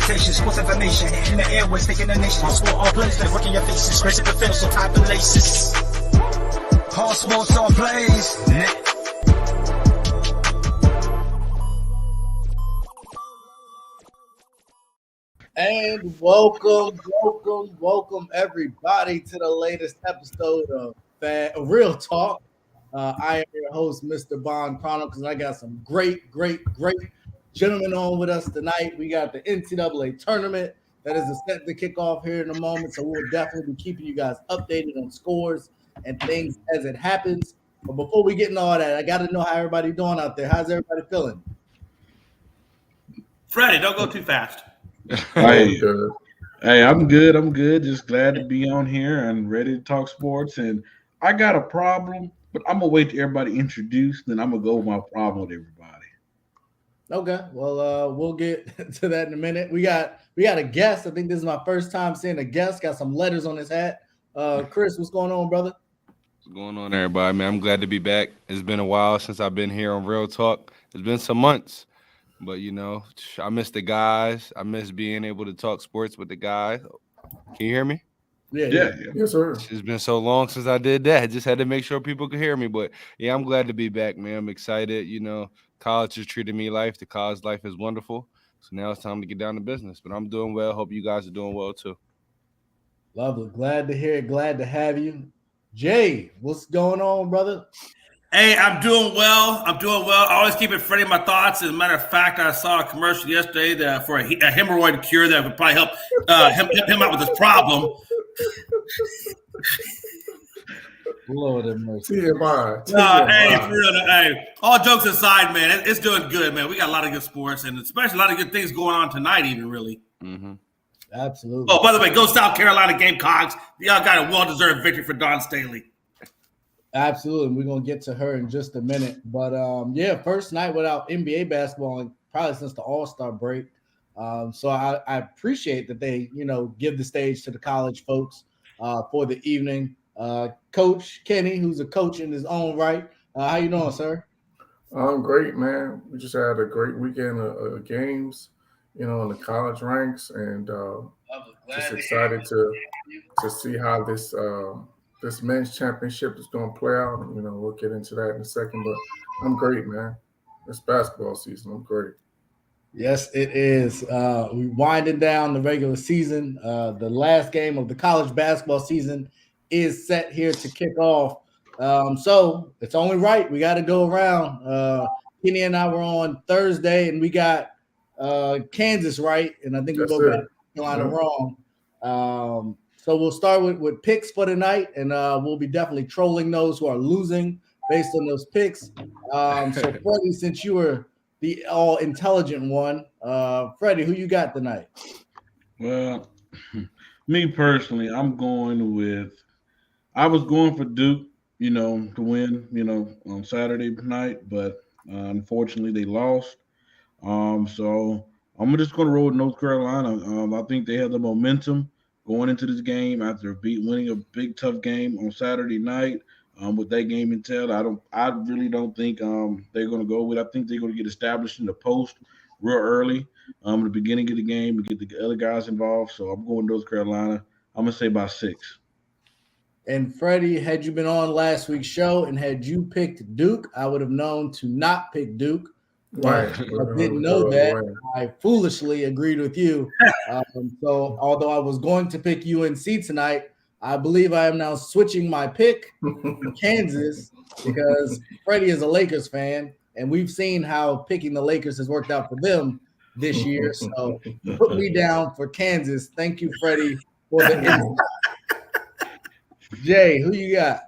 presentations, sports information, in the airways, taking the nation. Sport all plays, they working your faces, crazy the film, so type of laces. All sports all plays. And welcome everybody to the latest episode of Real Talk. I am your host, Mr. Bond Chronicles, and I got some great gentlemen on with us tonight. We got the NCAA tournament that is set to kick off here in a moment, so we'll definitely be keeping you guys updated on scores and things as it happens. But before we get into all that, I got to know how everybody doing out there. How's everybody feeling? Freddie, don't go too fast. Hey, I'm good. I'm good. Just glad to be on here and ready to talk sports. And I got a problem, but I'm gonna wait till everybody introduced, then I'm gonna go with my problem with everybody. Okay, well, we'll get to that in a minute. We got a guest. I think this is my first time seeing a guest. Got some letters on his hat. Chris, what's going on, brother? What's going on, everybody, man? I'm glad to be back. It's been a while since I've been here on Real Talk. It's been some months. But, you know, I miss the guys. I miss being able to talk sports with the guys. Can you hear me? Yeah. Yes, sir. It's been so long since I did that. I just had to make sure people could hear me. But, yeah, I'm glad to be back, man. I'm excited. You know, college has treated me life. The college life is wonderful. So now it's time to get down to business. But I'm doing well. Hope you guys are doing well, too. Lovely. Glad to hear it. Glad to have you. Jay, what's going on, brother? Hey, I'm doing well. I always keep it Freddie in my thoughts. As a matter of fact, I saw a commercial yesterday for a hemorrhoid cure that would probably help him out with his problem. Lord have mercy. Hey, for real. Hey, all jokes aside, man, it's doing good, man. We got a lot of good sports and especially a lot of good things going on tonight, even really. Mm-hmm. Absolutely. Oh, by the way, go South Carolina Gamecocks. Y'all got a well-deserved victory for Don Staley. Absolutely. We're going to get to her in just a minute. But, first night without NBA basketball probably since the All-Star break. So I appreciate that they, give the stage to the college folks for the evening. Coach Kenny, who's a coach in his own right. How you doing, sir? I'm great, man. We just had a great weekend of games, in the college ranks. And just excited to see how this men's championship is going to play out. And, we'll get into that in a second, but I'm great, man. It's basketball season. I'm great. Yes, it is. We're winding down the regular season. The last game of the college basketball season is set here to kick off. So it's only right. We got to go around. Kenny and I were on Thursday, and we got Kansas right, and I think we both got Carolina wrong. So we'll start with picks for tonight, and we'll be definitely trolling those who are losing based on those picks. So, Freddie, since you were the all-intelligent one, Freddie, who you got tonight? Well, me personally, I was going for Duke, to win, on Saturday night, but unfortunately they lost. So I'm just going to roll with North Carolina. I think they have the momentum going into this game after winning a big tough game on Saturday night. With that game in tail, I really don't think they're going to go with. I think they're going to get established in the post real early, in the beginning of the game, and get the other guys involved. So I'm going North Carolina. I'm going to say by 6. And Freddie, had you been on last week's show and had you picked Duke, I would have known to not pick Duke. Right. I didn't know that. I foolishly agreed with you. So although I was going to pick UNC tonight, I believe I am now switching my pick to Kansas because Freddie is a Lakers fan, and we've seen how picking the Lakers has worked out for them this year. So put me down for Kansas. Thank you, Freddie, for the insight. Jay, who you got?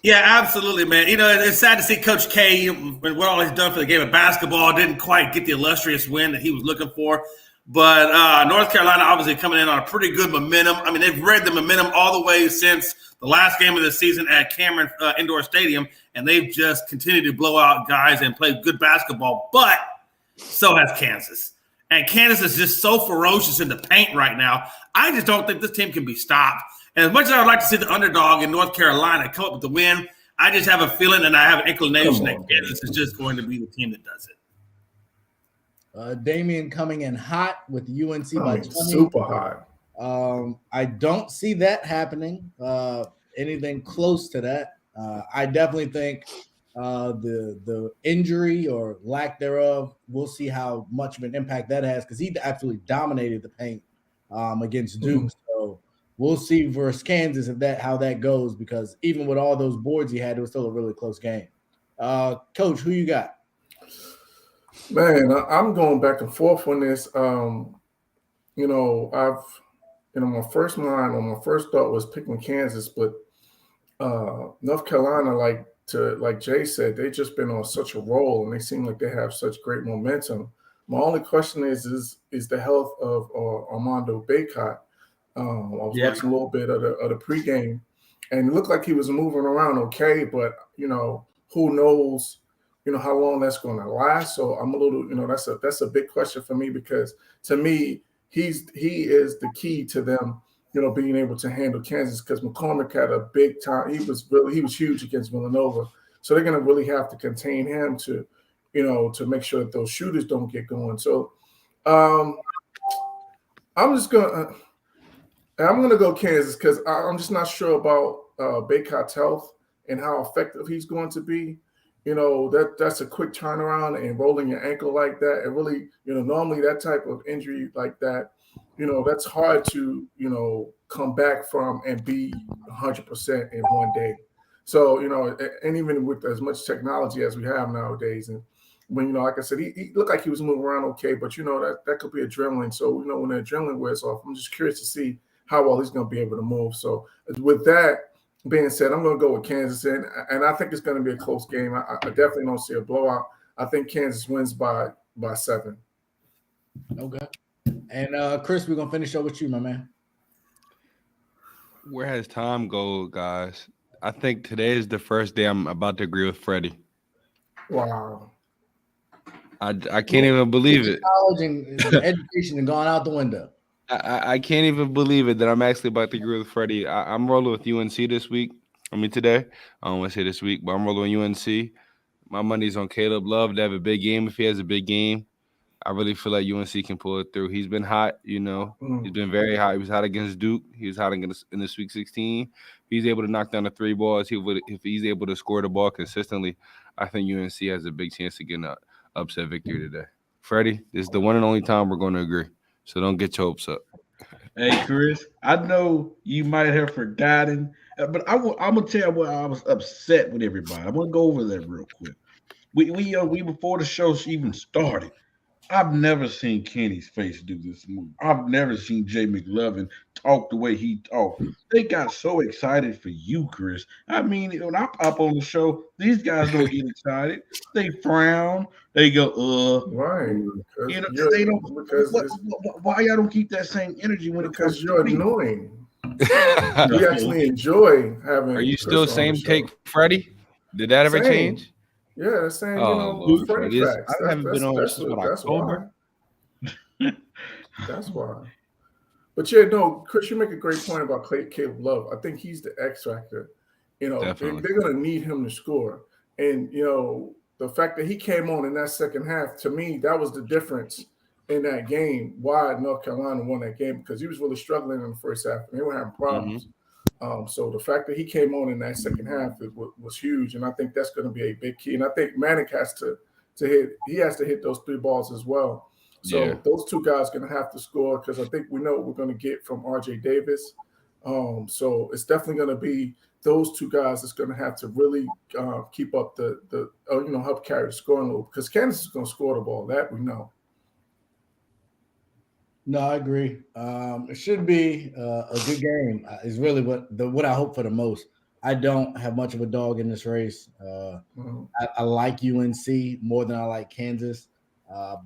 Yeah, absolutely, man. It's sad to see Coach K, what all he's done for the game of basketball, didn't quite get the illustrious win that he was looking for. But North Carolina obviously coming in on a pretty good momentum. I mean, they've read the momentum all the way since the last game of the season at Cameron Indoor Stadium, and they've just continued to blow out guys and play good basketball. But so has Kansas. And Kansas is just so ferocious in the paint right now. I just don't think this team can be stopped. And as much as I would like to see the underdog in North Carolina come up with the win, I just have a feeling and I have an inclination that Kansas is just going to be the team that does it. Damian coming in hot with UNC by 20. Super hot. I don't see that happening. Anything close to that. I definitely think the injury or lack thereof, we'll see how much of an impact that has because he absolutely dominated the paint against Duke. So we'll see versus Kansas how that goes because even with all those boards he had, it was still a really close game. Coach, who you got? Man, I'm going back and forth on this. My first mind or my first thought was picking Kansas, but North Carolina, like Jay said, they've just been on such a roll and they seem like they have such great momentum. My only question is the health of Armando Bacot. I was watching a little bit of the pregame, and it looked like he was moving around okay, but who knows, how long that's going to last. So I'm a little, that's a big question for me because to me he is the key to them, being able to handle Kansas because McCormick had a big time. He was huge against Villanova, so they're going to really have to contain him to make sure that those shooters don't get going. So I'm gonna go Kansas because I'm just not sure about Bacot's health and how effective he's going to be. That's a quick turnaround and rolling your ankle like that. And really, normally that type of injury like that, that's hard to, come back from and be 100% in one day. So, and even with as much technology as we have nowadays, and when, like I said, he looked like he was moving around okay, but that could be adrenaline. So, when the adrenaline wears off, I'm just curious to see how well he's going to be able to move. So with that being said, I'm going to go with Kansas, and I think it's going to be a close game. I definitely don't see a blowout. I think Kansas wins by 7. Okay. And Chris, we're going to finish up with you, my man. Where has time go, guys? I think today is the first day I'm about to agree with Freddie. Wow. I can't even believe it. College and education and gone out the window. I can't even believe it that I'm actually about to agree with Freddie. I'm rolling with UNC this week. Today. I don't want to say this week, but I'm rolling with UNC. My money's on Caleb Love to have a big game. If he has a big game, I really feel like UNC can pull it through. He's been hot, He's been very hot. He was hot against Duke. He was hot in the Sweet 16. If he's able to knock down the 3 balls, if he's able to score the ball consistently, I think UNC has a big chance to get an upset victory today. Freddie, this is the one and only time we're going to agree. So don't get your hopes up. Hey, Chris, I know you might have forgotten, but I'm going to tell you what I was upset with everybody. I'm going to go over that real quick. We before the show even started, I've never seen Kenny's face do this move. I've never seen Jay McLovin talk the way he talked. They got so excited for you, Chris. When I pop on the show, these guys don't get excited. They frown. They go, right. They don't. Why y'all don't keep that same energy when it comes to you're annoying. We actually enjoy having. Are you still same take, Freddie? Did that ever change? Yeah, the same. Freddie facts. I haven't been on since October. That's why. But yeah, no, Chris, you make a great point about Caleb Love. I think he's the X factor. They're going to need him to score, and the fact that he came on in that second half, to me, that was the difference in that game. Why North Carolina won that game, because he was really struggling in the first half and they were having problems. So the fact that he came on in that second half was huge, and I think that's going to be a big key. And I think Manick has to hit. He has to hit those 3 balls as well. So those 2 guys are going to have to score, because I think we know what we're going to get from R.J. Davis. So it's definitely going to be those 2 guys that's going to have to really keep up help carry the scoring load, because Kansas is going to score the ball. That we know. No, I agree. It should be a good game. Is really what I hope for the most. I don't have much of a dog in this race. I like UNC more than I like Kansas,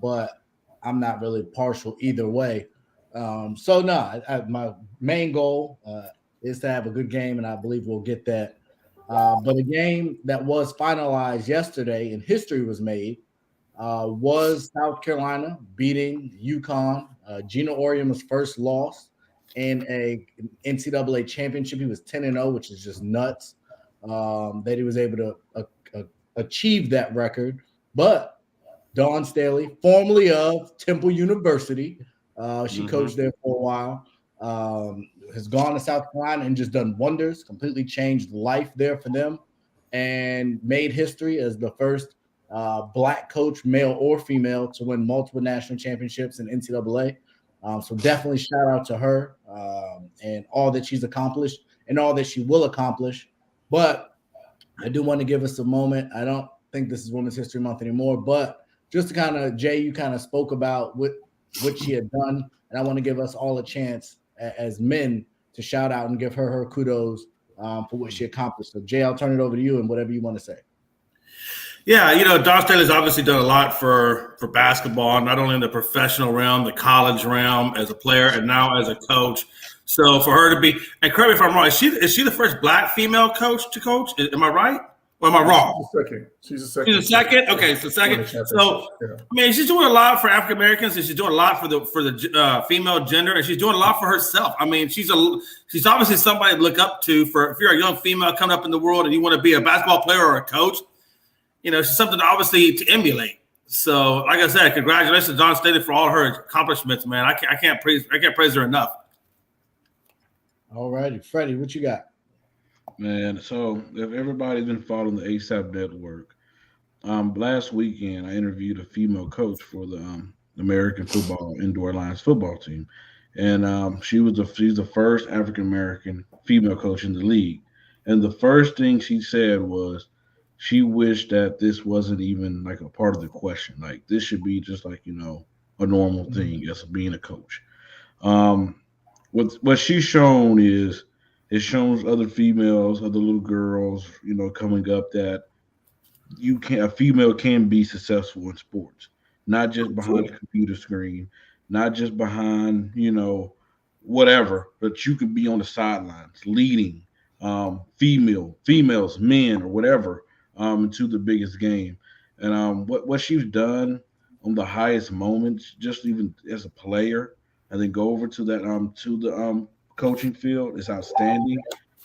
but I'm not really partial either way. My main goal is to have a good game, and I believe we'll get that. But a game that was finalized yesterday and history was made was South Carolina beating UConn. Gino Auriem's first loss in an NCAA championship. He was 10-0, which is just nuts that he was able to achieve that record. But Dawn Staley, formerly of Temple University. She coached there for a while. Has gone to South Carolina and just done wonders, completely changed life there for them, and made history as the first Black coach, male or female, to win multiple national championships in NCAA. So definitely shout out to her and all that she's accomplished and all that she will accomplish. But I do want to give us a moment. I don't think this is Women's History Month anymore, but just to kind of, Jay, you kind of spoke about what she had done, and I want to give us all a chance as men to shout out and give her kudos for what she accomplished. So, Jay, I'll turn it over to you and whatever you want to say. Yeah, Dawn Staley's obviously done a lot for basketball, not only in the professional realm, the college realm, as a player, and now as a coach. So for her to be, and correct me if I'm wrong, is she the first Black female coach to coach? Am I right? Or am I wrong? She's a second. She's a second? Okay, so second. So, I mean, she's doing a lot for African Americans, and she's doing a lot for the female gender, and she's doing a lot for herself. I mean, she's obviously somebody to look up to. For if you're a young female coming up in the world and you want to be a basketball player or a coach, she's something obviously to emulate. So, like I said, congratulations to Dawn Staley for all her accomplishments, man. I can't praise her enough. All righty, Freddie, what you got? Man, so if everybody's been following the ASAP network, last weekend I interviewed a female coach for the American football indoor alliance football team, and she's the first African American female coach in the league. And the first thing she said was she wished that this wasn't even like a part of the question. Like this should be just like a normal thing as being a coach. What she's shown is it shows other females, other little girls, coming up that a female can be successful in sports, not just behind a computer screen, not just behind, whatever, but you could be on the sidelines leading females, men, or whatever, into the biggest game. And what she's done on the highest moments, just even as a player, and then go over to the coaching field is outstanding.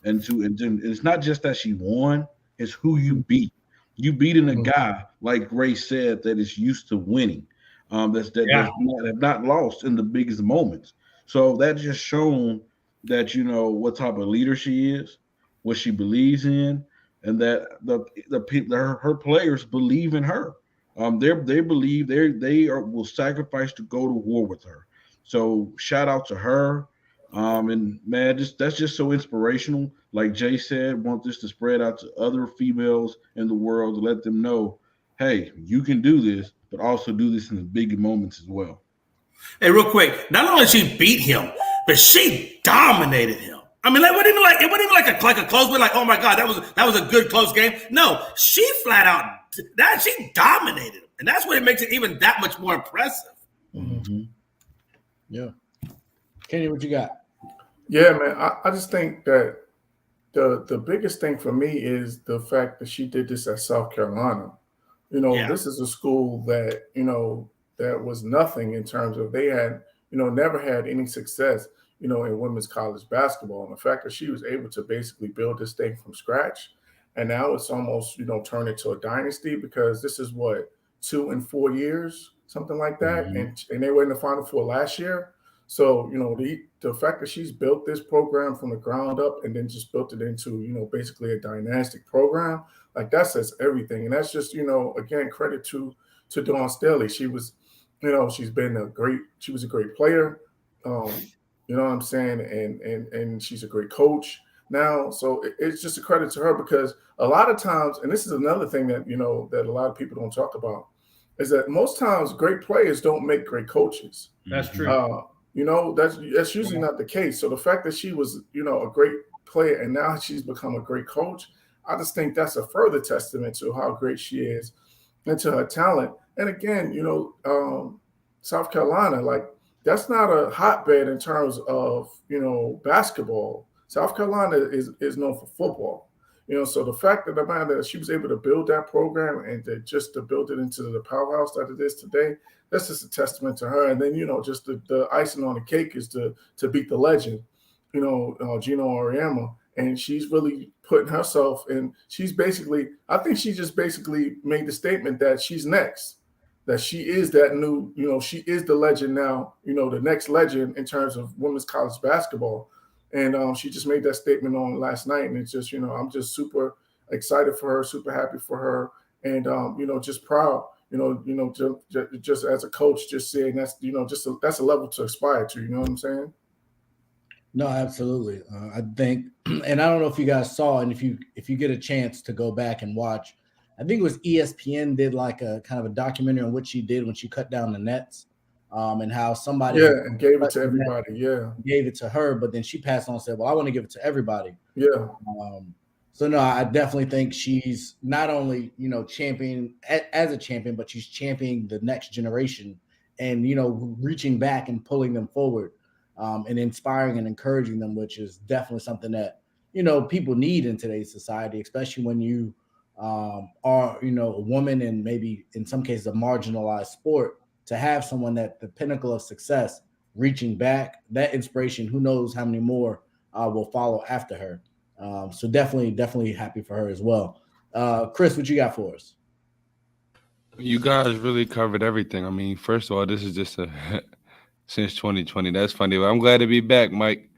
And it's not just that she won; it's who you beat. You beating a guy like Grace said that is used to winning, that's have not lost in the biggest moments. So that just shown that what type of leader she is, what she believes in, and that the people, her players believe in her. They believe will sacrifice to go to war with her. So shout out to her. And man, that's just so inspirational. Like Jay said, want this to spread out to other females in the world to let them know, hey, you can do this, but also do this in the big moments as well. Hey, real quick, not only did she beat him, but she dominated him. I mean, it wasn't even like a close win. Like, oh my God, that was a good close game. No, she flat out she dominated him, and that's what makes it even that much more impressive. Mm-hmm. Yeah, Kenny, what you got? Yeah, man, I just think that the biggest thing for me is the fact that she did this at South Carolina. This is a school that that was nothing in terms of they had never had any success in women's college basketball. And the fact that she was able to basically build this thing from scratch, and now it's almost turned into a dynasty because this is what 2 and 4 years, something like that, and they were in the Final Four last year. So, the fact that she's built this program from the ground up and then just built it into, basically a dynastic program, like that says everything. And that's just, again, credit to Dawn Staley. She was, she was a great player. You know what I'm saying? And she's a great coach now. So it's just a credit to her because a lot of times, and this is another thing that, that a lot of people don't talk about, is that most times great players don't make great coaches. That's true. That's usually not the case. So the fact that she was, a great player and now she's become a great coach, I just think that's a further testament to how great she is and to her talent. And again, South Carolina, like that's not a hotbed in terms of, basketball. South Carolina is known for football. So the fact that she was able to build that program and to build it into the powerhouse that it is today, that's just a testament to her. And then, just the icing on the cake is to beat the legend, Gino Auriemma. And she's really putting herself in. I think she just basically made the statement that she's next. that she is that new, she is the legend now, the next legend in terms of women's college basketball. And she just made that statement on last night. And it's just, I'm just super excited for her, super happy for her. And, just proud, just as a coach, just saying that's, that's a level to aspire to, you know what I'm saying? No, absolutely. I think, and I don't know if you guys saw, and if you get a chance to go back and watch, I think it was ESPN did like a kind of a documentary on what she did when she cut down the nets, and how somebody and gave it to everybody. Gave it to her, but then she passed on and said, "Well, I want to give it to everybody." Yeah. So no, I definitely think she's not only champion as a champion, but she's championing the next generation, and reaching back and pulling them forward. And inspiring and encouraging them, which is definitely something that, people need in today's society, especially when you are, a woman and maybe in some cases a marginalized sport, to have someone at the pinnacle of success reaching back, that inspiration, who knows how many more will follow after her. So definitely happy for her as well. Chris, what you got for us? You guys really covered everything. I mean, first of all, this is just since 2020. That's funny. But I'm glad to be back, Mike.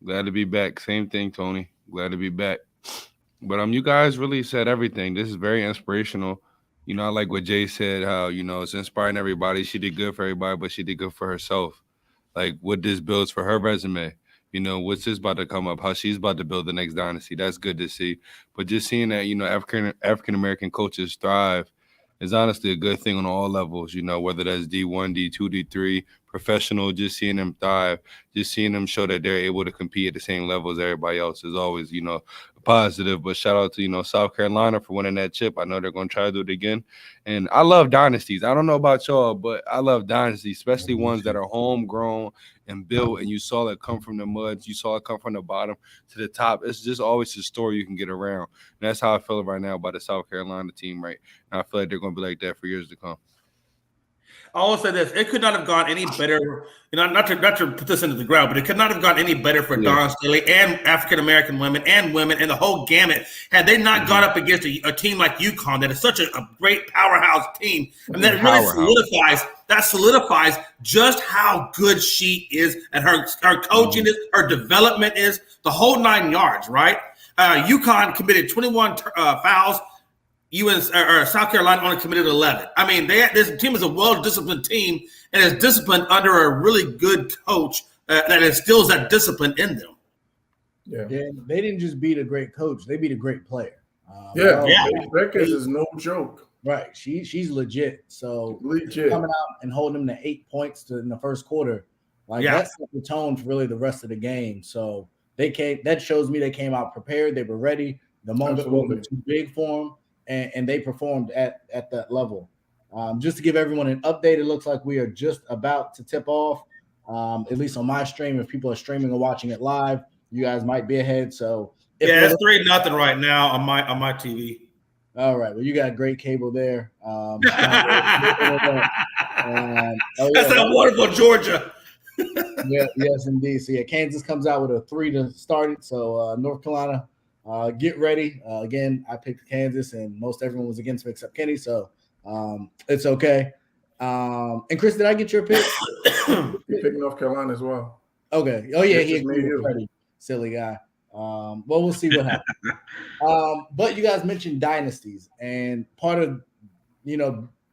Glad to be back. Same thing, Tony. Glad to be back. But you guys really said everything. This is very inspirational. I like what Jay said, how, it's inspiring everybody. She did good for everybody, but she did good for herself. Like what this builds for her resume. What's this about to come up, how she's about to build the next dynasty. That's good to see. But just seeing that, African-American coaches thrive is honestly a good thing on all levels, whether that's D1, D2, D3, professional, just seeing them thrive, just seeing them show that they're able to compete at the same level as everybody else is always, a positive. But shout out to, South Carolina for winning that chip. I know they're going to try to do it again. And I love dynasties. I don't know about y'all, but I love dynasties, especially ones that are homegrown and built, and you saw it come from the mud, you saw it come from the bottom to the top. It's just always a story you can get around. And that's how I feel right now about the South Carolina team, right? And I feel like they're going to be like that for years to come. I will say this: it could not have gone any better. Not to put this into the ground, but it could not have gone any better for Dawn Staley and African American women and the whole gamut had they not gone up against a team like UConn that is such a great powerhouse team, and that really solidifies just how good she is, and her coaching is, her development is, the whole 9 yards. Right? UConn committed 21 fouls. South Carolina only committed 11. I mean, this team is a well-disciplined team and is disciplined under a really good coach that instills that discipline in them. Yeah, they didn't just beat a great coach; they beat a great player. Beckers is no joke. Right, she's legit. So coming out and holding them to 8 points in the first quarter, that set the tone for really the rest of the game. So that shows me they came out prepared. They were ready. The moment wasn't too big for them. And they performed at that level. Just to give everyone an update, it looks like we are just about to tip off, at least on my stream. If people are streaming or watching it live, you guys might be ahead. So it's 3-0 right now on my TV. All right. Well, you got great cable there. That's that wonderful Georgia. Yes, indeed. So Kansas comes out with a 3 to start it. So North Carolina. Get ready. Again, I picked Kansas, and most everyone was against me except Kenny, so it's okay. And Chris, did I get your pick? You picked North Carolina as well. Okay. Oh yeah, he agreed with Freddie. Silly guy. Well, we'll see what happens. But you guys mentioned dynasties, and part of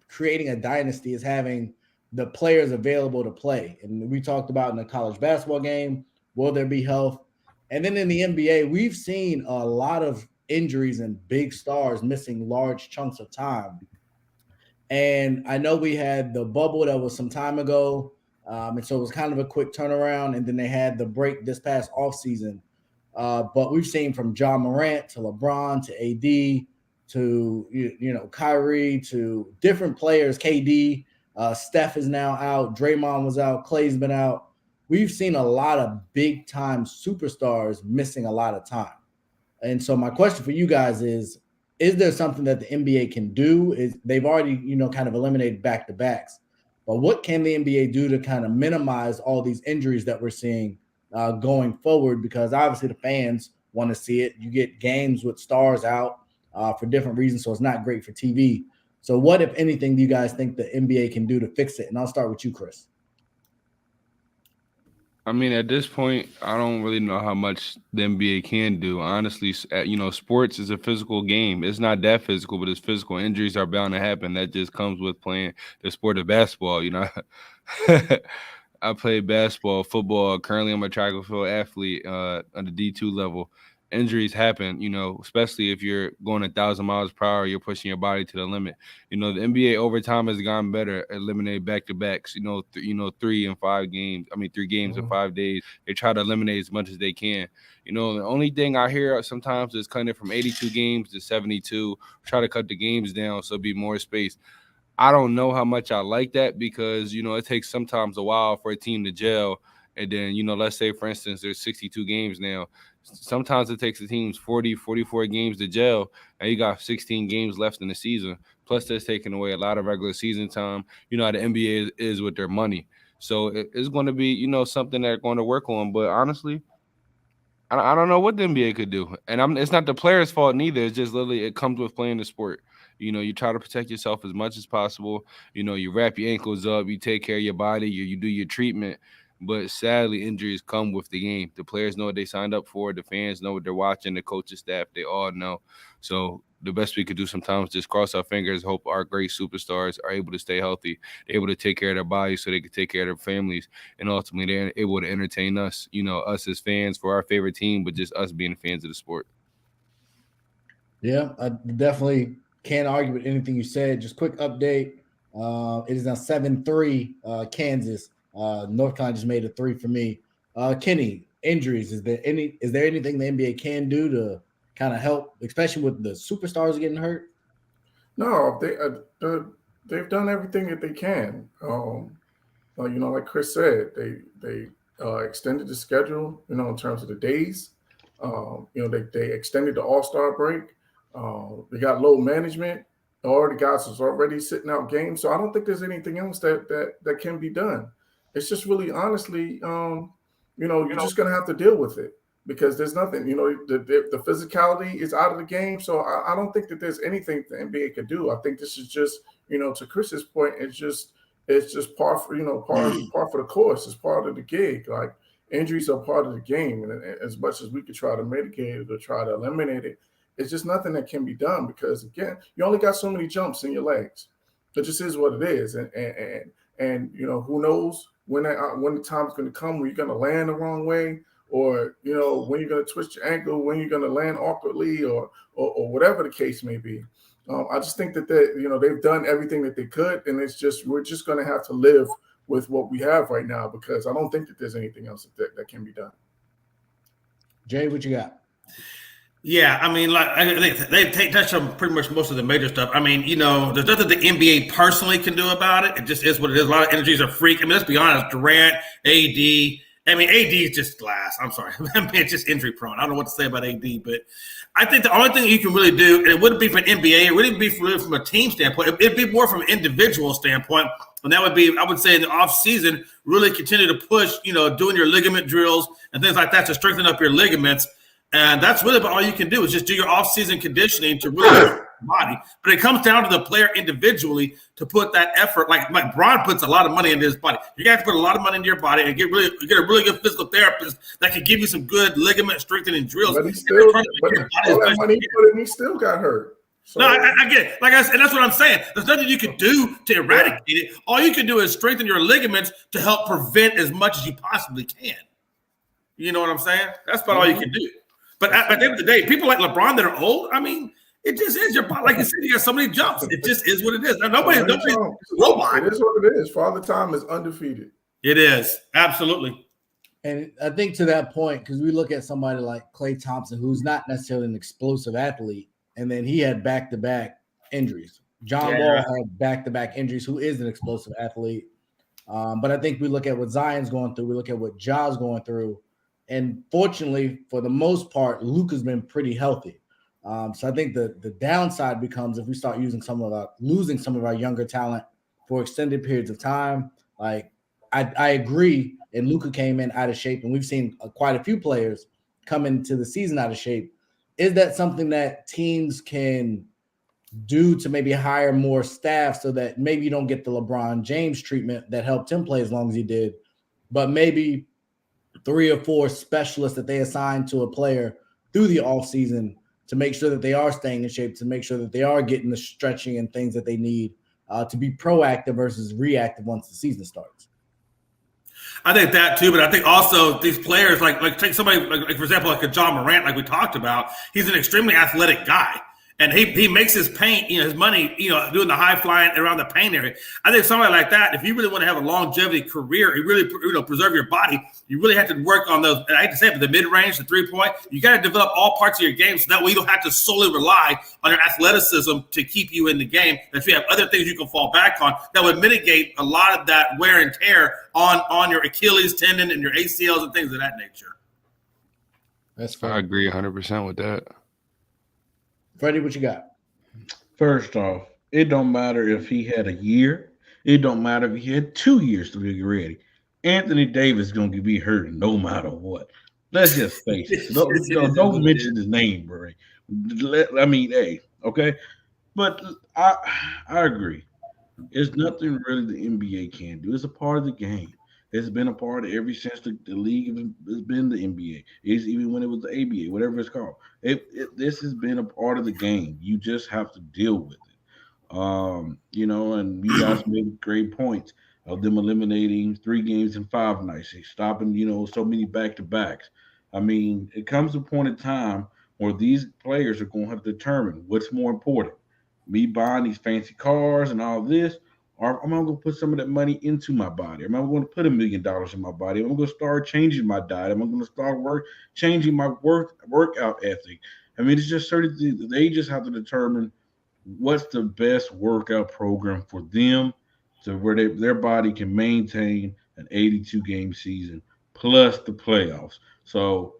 creating a dynasty is having the players available to play. And we talked about in the college basketball game, will there be health? And then in the NBA, we've seen a lot of injuries and big stars missing large chunks of time. And I know we had the bubble that was some time ago, and so it was kind of a quick turnaround. And then they had the break this past offseason. But we've seen from John Morant to LeBron to AD to Kyrie to different players, KD, Steph is now out, Draymond was out, Clay's been out. We've seen a lot of big-time superstars missing a lot of time. And so my question for you guys is there something that the NBA can do? They've already, kind of eliminated back-to-backs. But what can the NBA do to kind of minimize all these injuries that we're seeing going forward? Because obviously the fans want to see it. You get games with stars out for different reasons, so it's not great for TV. So what, if anything, do you guys think the NBA can do to fix it? And I'll start with you, Chris. I mean, at this point, I don't really know how much the NBA can do. Honestly, sports is a physical game. It's not that physical, but it's physical. Injuries are bound to happen. That just comes with playing the sport of basketball. I play basketball, football. Currently, I'm a track and field athlete on the D2 level. Injuries happen, especially if you're going 1,000 miles per hour, you're pushing your body to the limit. The NBA over time has gotten better at eliminating back-to-backs, 3 and 5 games. I mean, 3 games in 5 days. They try to eliminate as much as they can. The only thing I hear sometimes is cutting it from 82 games to 72, try to cut the games down so it'll be more space. I don't know how much I like that because, it takes sometimes a while for a team to gel. And then, let's say, for instance, there's 62 games now. Sometimes it takes the teams 40, 44 games to gel, and you got 16 games left in the season. Plus, that's taking away a lot of regular season time. You know how the NBA is with their money. So it's going to be, something they're going to work on. But honestly, I don't know what the NBA could do. And it's not the players' fault neither. It's just literally it comes with playing the sport. You try to protect yourself as much as possible. You wrap your ankles up, you take care of your body, you do your treatment. But sadly, injuries come with the game. The players know what they signed up for. The fans know what they're watching. The coaching staff, they all know. So the best we could do sometimes is just cross our fingers, hope our great superstars are able to stay healthy, they're able to take care of their bodies so they can take care of their families, and ultimately they're able to entertain us, us as fans for our favorite team, but just us being fans of the sport. Yeah, I definitely can't argue with anything you said. Just quick update. It is now 7-3 Kansas. North Carolina just made a 3 for me. Kenny, injuries. Is there anything the NBA can do to kind of help, especially with the superstars getting hurt? No, they've done everything that they can. Like Chris said, they extended the schedule. In terms of the days. They extended the All-Star break. They got load management. All the guys is already sitting out games, so I don't think there's anything else that can be done. It's just really, honestly, you're just going to have to deal with it because there's nothing, the physicality is out of the game. So I don't think that there's anything the NBA could do. I think this is just, to Chris's point, it's just par for the course. It's part of the gig. Like injuries are part of the game. And as much as we could try to mitigate it or try to eliminate it, it's just nothing that can be done because, again, you only got so many jumps in your legs. It just is what it is. And who knows when the time's going to come when you're going to land the wrong way or, when you're going to twist your ankle, when you're going to land awkwardly or whatever the case may be. I just think that they've done everything that they could. And we're just going to have to live with what we have right now because I don't think that there's anything else that can be done. Jay, what you got? Yeah, I mean, like they touched on pretty much most of the major stuff. I mean, there's nothing the NBA personally can do about it. It just is what it is. A lot of injuries are freak. I mean, let's be honest. Durant, AD. I mean, AD is just glass. I'm sorry. I mean, it's just injury prone. I don't know what to say about AD, but I think the only thing you can really do, and it wouldn't be from an NBA, it wouldn't be really from a team standpoint. It'd be more from an individual standpoint. And that would be, I would say, in the off season, really continue to push, doing your ligament drills and things like that to strengthen up your ligaments. And that's really about all you can do is just do your off-season conditioning to really your body. But it comes down to the player individually to put that effort. Like Bron puts a lot of money into his body. You have to put a lot of money into your body and get a really good physical therapist that can give you some good ligament strengthening drills. But he still got hurt. So. No, I get it. Like I said, and that's what I'm saying. There's nothing you can do to eradicate it. All you can do is strengthen your ligaments to help prevent as much as you possibly can. You know what I'm saying? That's about all you can do. But at the end of the day, people like LeBron that are old, I mean, it just is your body. Like you said, you got so many jumps. It just is what it is. Nobody's a robot. It is what it is. Father Time is undefeated. It is. Absolutely. And I think to that point, because we look at somebody like Klay Thompson, who's not necessarily an explosive athlete, and then he had back-to-back injuries. John Wall had back-to-back injuries, who is an explosive athlete. But I think we look at what Zion's going through. We look at what Ja's going through. And fortunately, for the most part, Luka's been pretty healthy. So I think the downside becomes if we start losing some of our younger talent for extended periods of time. Like I agree, and Luka came in out of shape, and we've seen quite a few players come into the season out of shape. Is that something that teams can due to maybe hire more staff so that maybe you don't get the LeBron James treatment that helped him play as long as he did, but maybe 3 or 4 specialists that they assign to a player through the offseason to make sure that they are staying in shape, to make sure that they are getting the stretching and things that they need to be proactive versus reactive once the season starts. I think that too, but I think also these players, like take somebody like for example, like a John Morant, like we talked about, he's an extremely athletic guy. And he makes his paint, his money, doing the high flying around the paint area. I think somebody like that, if you really want to have a longevity career, you really, preserve your body, you really have to work on those. And I hate to say it, but the mid-range, the 3-point, you got to develop all parts of your game so that way you don't have to solely rely on your athleticism to keep you in the game. That you have other things you can fall back on that would mitigate a lot of that wear and tear on your Achilles tendon and your ACLs and things of that nature. That's fine. I agree 100% with that. Freddie, what you got? First off, it don't matter if he had a year. It don't matter if he had 2 years to get ready. Anthony Davis is going to be hurt no matter what. Let's just face it. Don't mention his name, bro. I mean, hey, okay? But I agree. There's nothing really the NBA can do. It's a part of the game. It's been a part of ever since the league has been the NBA. It's even when it was the ABA, whatever it's called. This has been a part of the game. You just have to deal with it. And you guys made great points of them eliminating 3 games in 5 nights, stopping, so many back-to-backs. I mean, it comes a point in time where these players are going to have to determine what's more important. Me buying these fancy cars and all this, or am I going to put some of that money into my body? Am I going to put $1 million in my body? Am I going to start changing my diet? Am I going to start changing my workout ethic? I mean, it's just certain things. They just have to determine what's the best workout program for them to where their body can maintain an 82-game season plus the playoffs. So,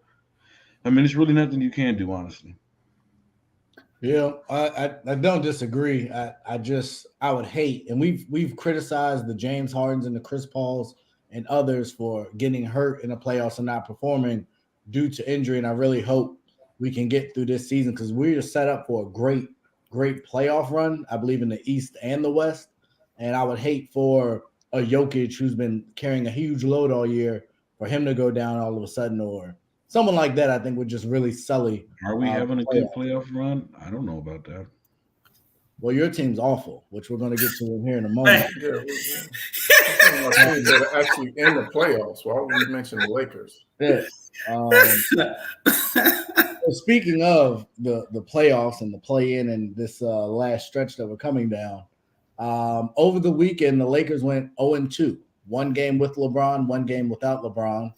I mean, it's really nothing you can do, honestly. Yeah, I don't disagree. I would hate, and we've criticized the James Hardens and the Chris Pauls and others for getting hurt in the playoffs and not performing due to injury. And I really hope we can get through this season because we're set up for a great playoff run, I believe, in the East and the West. And I would hate for a Jokic who's been carrying a huge load all year for him to go down all of a sudden, or someone like that. I think would just really sully. Are we having a good playoff run? I don't know about that. Well, your team's awful, which we're going to get to in here in a moment. Yeah, we're teams that are actually in the playoffs. Why would we mention the Lakers? Yeah. So speaking of the playoffs and the play-in and this last stretch that we're coming down, over the weekend, the Lakers went 0-2. 1 game with LeBron, 1 game without LeBron.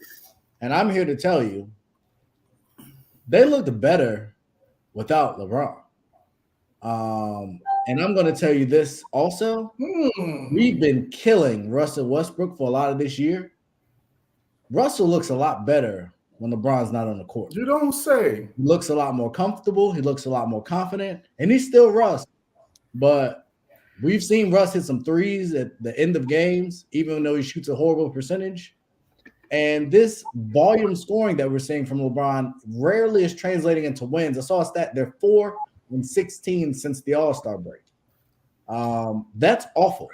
And I'm here to tell you, they looked better without LeBron. And I'm going to tell you this also. We've been killing Russell Westbrook for a lot of this year. Russell looks a lot better when LeBron's not on the court. You don't say. He looks a lot more comfortable. He looks a lot more confident. And he's still Russ. But we've seen Russ hit some threes at the end of games, even though he shoots a horrible percentage. And this volume scoring that we're seeing from LeBron rarely is translating into wins. I saw a stat, they're 4-16 since the All-Star break. That's awful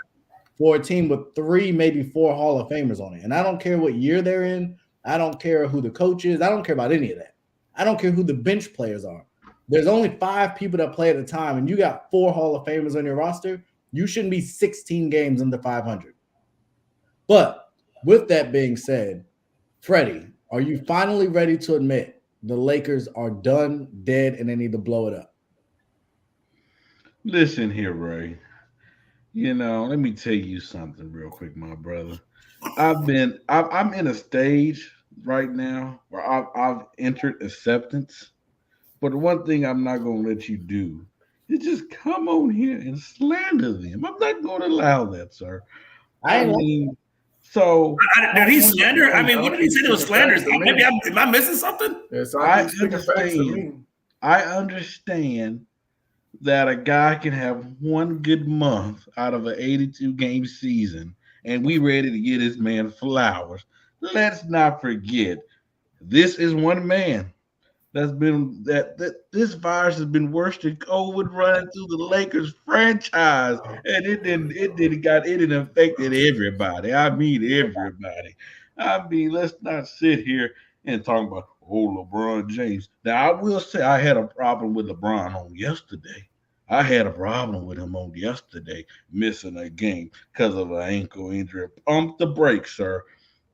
for a team with 3, maybe 4 Hall of Famers on it. And I don't care what year they're in. I don't care who the coach is. I don't care about any of that. I don't care who the bench players are. There's only 5 people that play at a time, and you got 4 Hall of Famers on your roster. You shouldn't be 16 games under 500. But with that being said, Freddie, are you finally ready to admit the Lakers are done, dead, and they need to blow it up? Listen here, Ray. Let me tell you something real quick, my brother. I'm in a stage right now where I've entered acceptance. But one thing I'm not going to let you do is just come on here and slander them. I'm not going to allow that, sir. So did he slander? I mean, what did he say that was slander? Maybe am I missing something? Yes, I understand that a guy can have 1 good month out of an 82-game season, and we ready to get this man flowers. Let's not forget, this is one man that's been that this virus has been worse than COVID running through the Lakers franchise, and it didn't affected everybody. I mean everybody. I mean, let's not sit here and talk about LeBron James. Now I will say I had a problem with LeBron on yesterday. I had a problem with him on yesterday, missing a game because of an ankle injury. Pump the brakes, sir.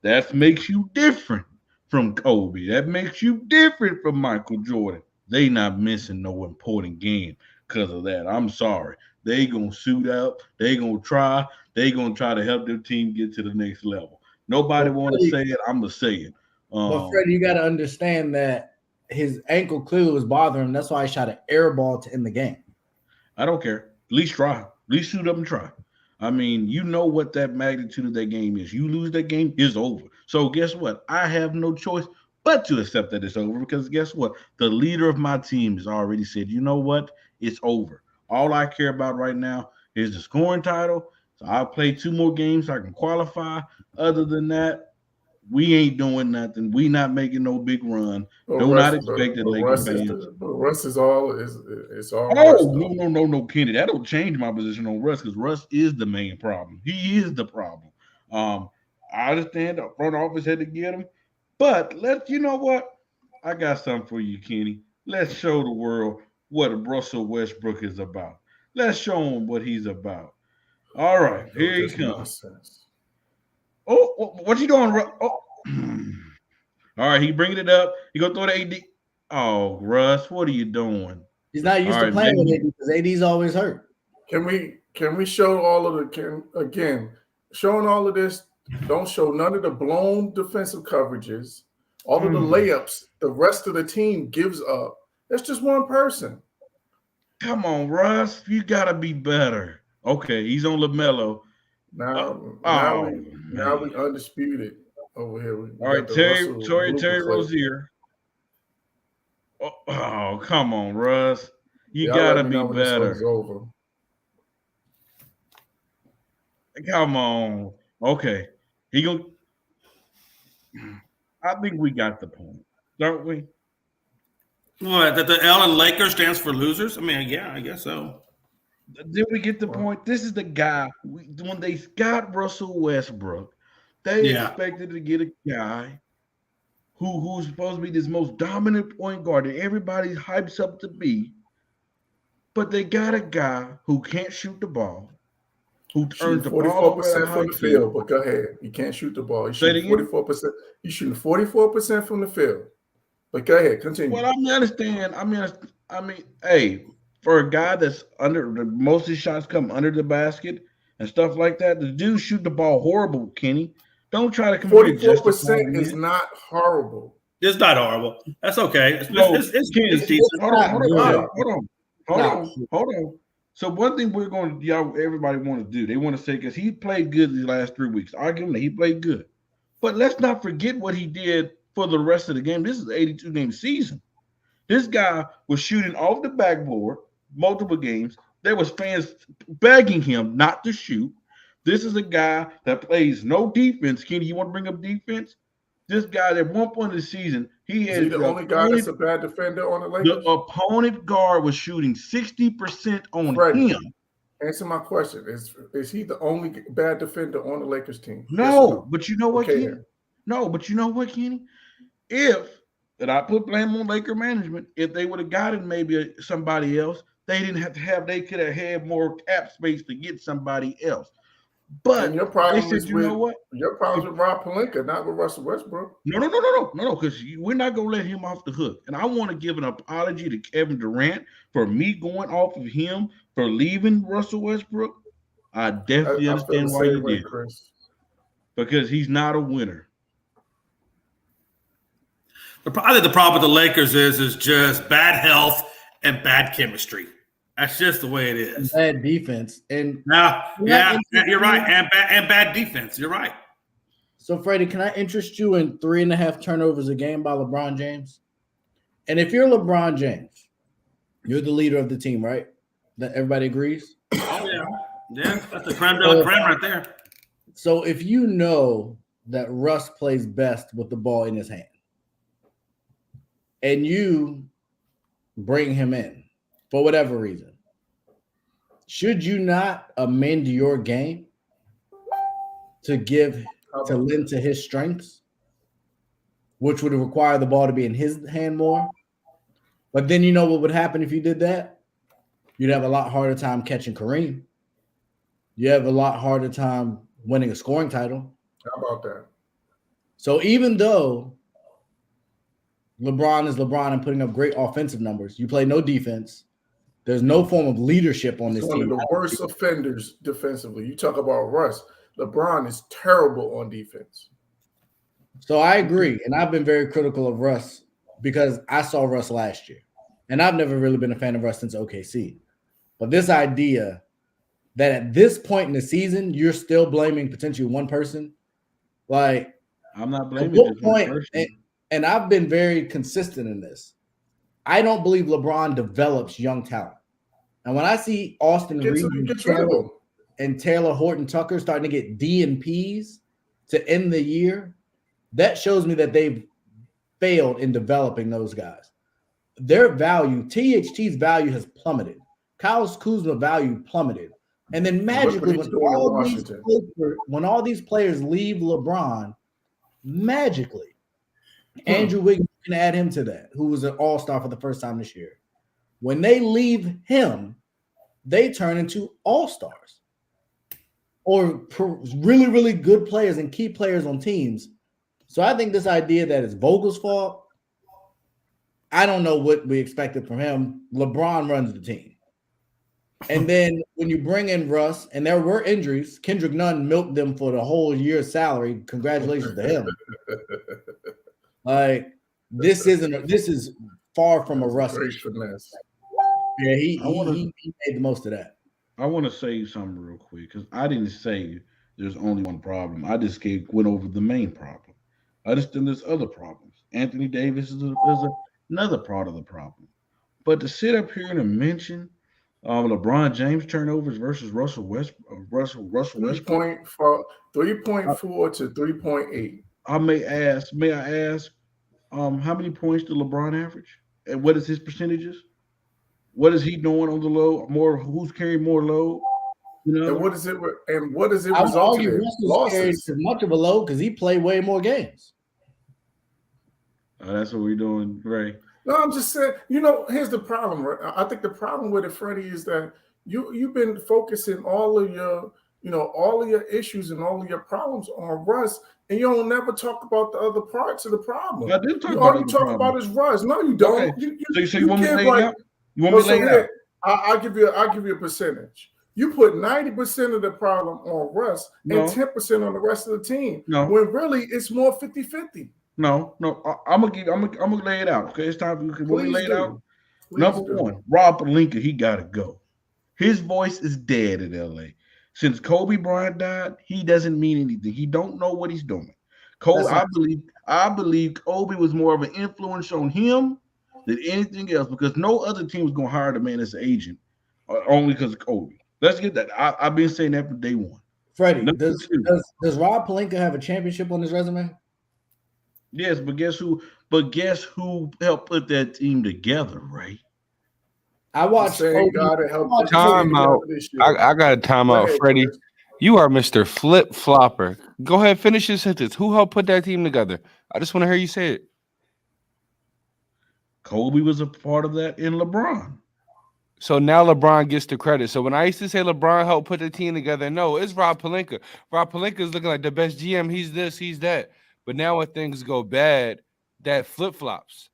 That makes you different from Kobe. That makes you different from Michael Jordan. They not missing no important game because of that. I'm sorry. They gonna suit up. They gonna try. They gonna try to help their team get to the next level. Nobody want to say it. I'm gonna say it. But Freddie, you got to understand that his ankle clearly was bothering him. That's why he shot an air ball to end the game. I don't care. At least try. At least suit up and try. I mean, you know what that magnitude of that game is. You lose that game, it's over. So guess what? I have no choice but to accept that it's over because guess what? The leader of my team has already said, you know what? It's over. All I care about right now is the scoring title. So I'll play 2 more games so I can qualify. Other than that, we ain't doing nothing. We not making no big run. Do not expect it, Lakers fans. Russ is all. Oh, no, Kenny. That don't change my position on Russ because Russ is the main problem. He is the problem. I understand the front office had to get him, but you know what? I got something for you, Kenny. Let's show the world what Russell Westbrook is about. Let's show him what he's about. All right, here he comes. Oh, what you doing? Oh. All right, he bringing it up. He gonna throw the AD. Oh, Russ, what are you doing? He's not used to playing with AD because AD's always hurt. Can we show all of showing all of this? Don't show none of the blown defensive coverages, all of the layups the rest of the team gives up. That's just one person. Come on, Russ, you gotta be better. Okay, he's on LaMelo. Now we undisputed over here. All right, Terry Rozier. Oh, come on, Russ. You gotta be better. Come on. Okay. I think we got the point, don't we? What, that the L in Lakers stands for losers? I mean, yeah, I guess so. Did we get the point? This is the guy. When they got Russell Westbrook, they expected to get a guy who's supposed to be this most dominant point guard that everybody hypes up to be. But they got a guy who can't shoot the ball, who earns the ball 44% from the field. But go ahead, he can't shoot the ball. He's shooting 44%. He's shooting 44% from the field. But go ahead, continue. Well, I understand. I mean, hey. For a guy that's most of his shots come under the basket and stuff like that, the dude shoot the ball horrible, Kenny. Don't try to compare. 44% is not horrible. It's not horrible. That's okay. It's decent. Hold on. So one thing everybody want to do, they want to say because he played good these last 3 weeks. Arguing that he played good, but let's not forget what he did for the rest of the game. This is an 82-game season. This guy was shooting off the backboard multiple games. There was fans begging him not to shoot. This is a guy that plays no defense. Kenny, you want to bring up defense? This guy at one point of the season, is he the only guy that's a bad defender on the Lakers? The opponent guard was shooting 60% on him. Answer my question. Is he the only bad defender on the Lakers team? No, but you know what, Kenny? No, but you know what, Kenny? And I put blame on Laker management. If they would have gotten maybe somebody else, they could have had more cap space to get somebody else. But and your problem is your problem's with Rob Palinka, not with Russell Westbrook. No, because we're not gonna let him off the hook. And I want to give an apology to Kevin Durant for me going off of him for leaving Russell Westbrook. I definitely understand why you did, Chris. Because he's not a winner. I think the problem with the Lakers is just bad health and bad chemistry. That's just the way it is. Bad defense. And you're right. And bad defense. You're right. So, Freddie, can I interest you in 3.5 turnovers a game by LeBron James? And if you're LeBron James, you're the leader of the team, right? That everybody agrees? Oh, yeah. Yeah, that's the creme de la creme right there. So if you know that Russ plays best with the ball in his hand, and you bring him in for whatever reason, should you not amend your game to lend to his strengths, which would require the ball to be in his hand more? But then you know what would happen if you did that? You'd have a lot harder time catching Kareem. You have a lot harder time winning a scoring title. How about that? So even though LeBron is LeBron and putting up great offensive numbers, you play no defense. There's no form of leadership on this He's team. one of the worst offenders defensively. You talk about Russ. LeBron is terrible on defense. So I agree, and I've been very critical of Russ because I saw Russ last year, and I've never really been a fan of Russ since OKC. But this idea that at this point in the season, you're still blaming potentially one person, like I'm not blaming at what just one point, person. and I've been very consistent in this. I don't believe LeBron develops young talent. And when I see Austin Reeves and Taylor Horton Tucker starting to get D and Ps to end the year, that shows me that they've failed in developing those guys. Their value, THT's value has plummeted. Kyle Kuzma's value plummeted. And then magically, when all these players leave LeBron, magically, Andrew Wiggins can add him to that, who was an all-star for the first time this year. When they leave him, they turn into all-stars or really, really good players and key players on teams. So I think this idea that it's Vogel's fault, I don't know what we expected from him. LeBron runs the team. And then when you bring in Russ, and there were injuries, Kendrick Nunn milked them for the whole year's salary. Congratulations to him. Like, this is far from a Russ issue. Yeah, he made the most of that. I want to say something real quick because I didn't say there's only one problem. I just went over the main problem. I understand there's other problems. Anthony Davis is another part of the problem. But to sit up here and mention LeBron James turnovers versus Russell Westbrook. 3.4 to 3.8. May I ask, how many points did LeBron average? And what is his percentages? What is he doing on the low? Who's carrying more load? You know, and what is it? And what is it? I would argue Russell's carried as much of a load because he played way more games. That's what we're doing, Ray. No, I'm just saying. You know, here's the problem. I think the problem with it, Freddie, is that you've been focusing all of your issues and all of your problems on Russ, and you don't never talk about the other parts of the problem. I did talk you about only talk about his Russ. No, you don't. Okay. So you want me to lay it out? You want me to lay it out? I'll give you a percentage. You put 90% of the problem on Russ and 10% on the rest of the team. No. When really it's more 50-50. No. I'm gonna lay it out. Okay, it's time for you. When we lay it out, number one, Rob Palinka, he gotta go. His voice is dead in LA. Since Kobe Bryant died, he doesn't mean anything. He don't know what he's doing. I believe Kobe was more of an influence on him than anything else because no other team was gonna hire the man as an agent only because of Kobe. Let's get that. I've been saying that from day one. Freddie, does Rob Palinka have a championship on his resume? Yes, but guess who? Helped put that team together, right? I watched timeout. I got a timeout, Freddie. You are Mr. Flip Flopper. Go ahead, finish your sentence. Who helped put that team together? I just want to hear you say it. Kobe was a part of that in LeBron. So now LeBron gets the credit. So when I used to say LeBron helped put the team together, no, it's Rob Palinka. Rob Palinka is looking like the best GM. He's this, he's that. But now when things go bad, that flip-flops.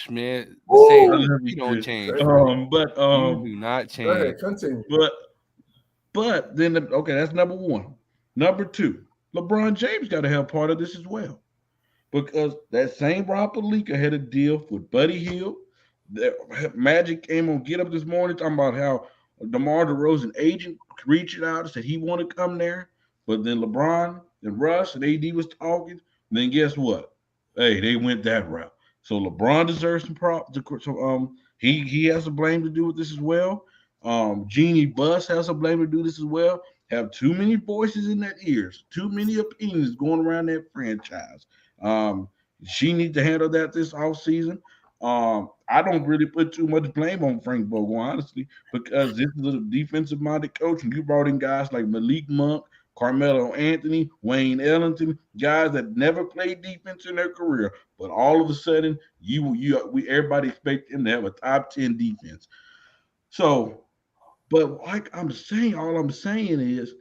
Man, you don't change. You do not change. But then, that's number one. Number two, LeBron James got to have part of this as well. Because that same Rob Palinka had a deal with Buddy Hield. Magic came on Get Up this morning talking about how DeMar DeRozan agent reached out and said he wanted to come there. But then LeBron and Russ and AD was talking. And then guess what? Hey, they went that route. So LeBron deserves some props. So he has some blame to do with this as well. Jeannie Buss has some blame to do this as well. Have too many voices in their ears, too many opinions going around that franchise. She needs to handle that this offseason. I don't really put too much blame on Frank Vogel, honestly, because this is a defensive-minded coach, and you brought in guys like Malik Monk, Carmelo Anthony, Wayne Ellington, guys that never played defense in their career, but all of a sudden, everybody expect them to have a top 10 defense. So, but like I'm saying, all I'm saying is,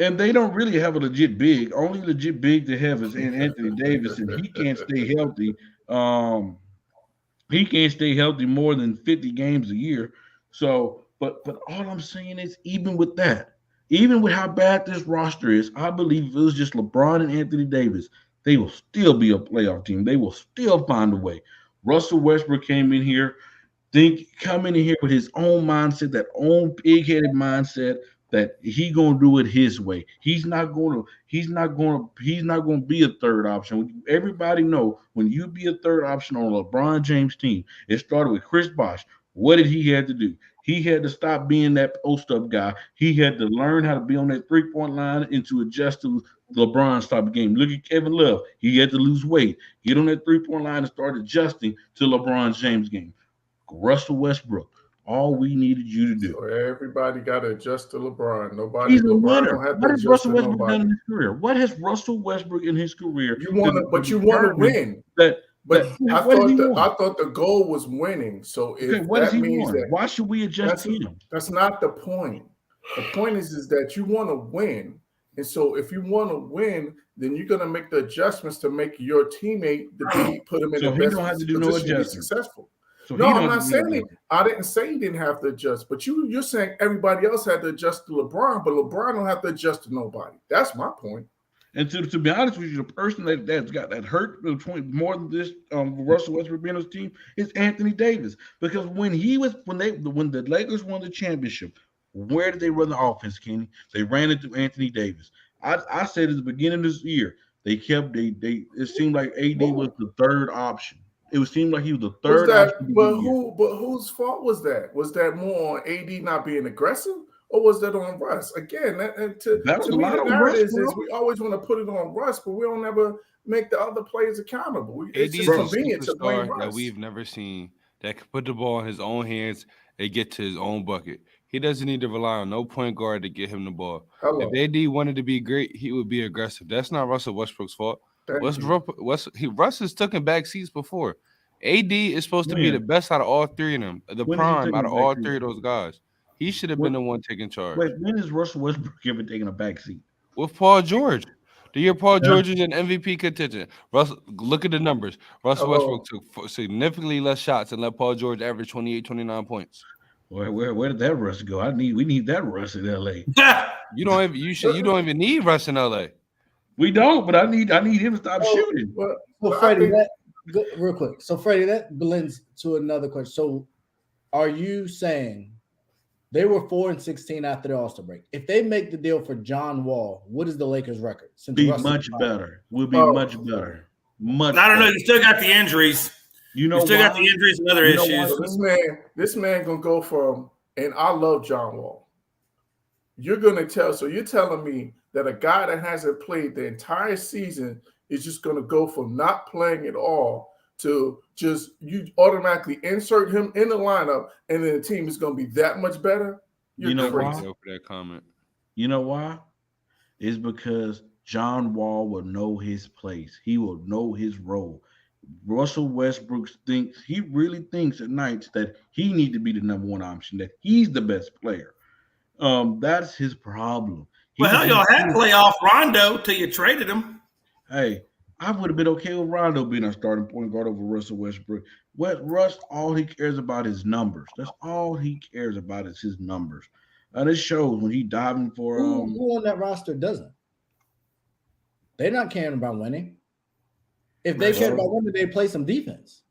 and they don't really have a legit big. Only legit big they have is Anthony Davis, and he can't stay healthy. He can't stay healthy more than 50 games a year. So, but all I'm saying is, even with that, even with how bad this roster is, I believe if it was just LeBron and Anthony Davis, they will still be a playoff team. They will still find a way. Russell Westbrook came in here, coming in here with his own mindset, that own pig-headed mindset that he gonna do it his way. He's not gonna be a third option. Everybody know when you be a third option on a LeBron James team, it started with Chris Bosh. What did he have to do? He had to stop being that post-up guy. He had to learn how to be on that three-point line and to adjust to LeBron's type of game. Look at Kevin Love. He had to lose weight, get on that three-point line and start adjusting to LeBron James' game. Russell Westbrook, all we needed you to do. So everybody got to adjust to LeBron. He's a LeBron winner. don't have What to has adjust Russell to Westbrook nobody. done in his career? What has Russell Westbrook in his career? You want to win. I thought the goal was winning. So if what that means that, why should we adjust to him? That's not the point. The point is that you want to win. And so if you want to win, then you're going to make the adjustments to make your teammate put him in the best position to be successful. So no, I'm not saying it. I didn't say he didn't have to adjust, but you're saying everybody else had to adjust to LeBron, but LeBron don't have to adjust to nobody. That's my point. And to be honest with you, the person that's got that hurt more than this Russell Westbrook being on his team is Anthony Davis. Because when the Lakers won the championship, where did they run the offense, Kenny? They ran it through Anthony Davis. I said at the beginning of this year, it seemed like AD was the third option. It seemed like he was the third option. But whose fault was that? Was that more on AD not being aggressive, or was that on Russ? Again, to me, the narrative is we always want to put it on Russ, but we don't ever make the other players accountable. It's just convenient to blame Russ. That we've never seen that could put the ball in his own hands and get to his own bucket. He doesn't need to rely on no point guard to get him the ball. If AD wanted to be great, he would be aggressive. That's not Russell Westbrook's fault. Russ has taken back seats before. AD is supposed to be the best out of all three of them, the prime out of all three of those guys. He should have been the one taking charge. Wait, when has Russell Westbrook ever taken a back seat? With Paul George. The year Paul George is in MVP contention. Look at the numbers. Russell Westbrook took significantly less shots and let Paul George average 28, 29 points. Where did that Russ go? We need that Russ in LA. You don't even need Russ in LA. We don't, but I need him to stop shooting. So Freddie, real quick. So Freddie, that blends to another question. So are you saying they were 4-16 after the All-Star break? If they make the deal for John Wall, what is the Lakers' record? Much better. We'll be much better. I don't know. You still got the injuries. You still got the injuries and other issues. This man gonna go from, and I love John Wall. You're telling me that a guy that hasn't played the entire season is just gonna go from not playing at all to just you automatically insert him in the lineup, and then the team is gonna be that much better? You know why? For that comment. You know why? It's because John Wall will know his place. He will know his role. Russell Westbrook really thinks at nights that he needs to be the number one option, that he's the best player. That's his problem. Well, y'all had playoff Rondo till you traded him. Hey, I would have been okay with Rondo being our starting point guard over Russell Westbrook. Russ, all he cares about is numbers. That's all he cares about is his numbers. And it shows when he diving for who on that roster doesn't. They're not caring about winning. If they cared about winning, they'd play some defense.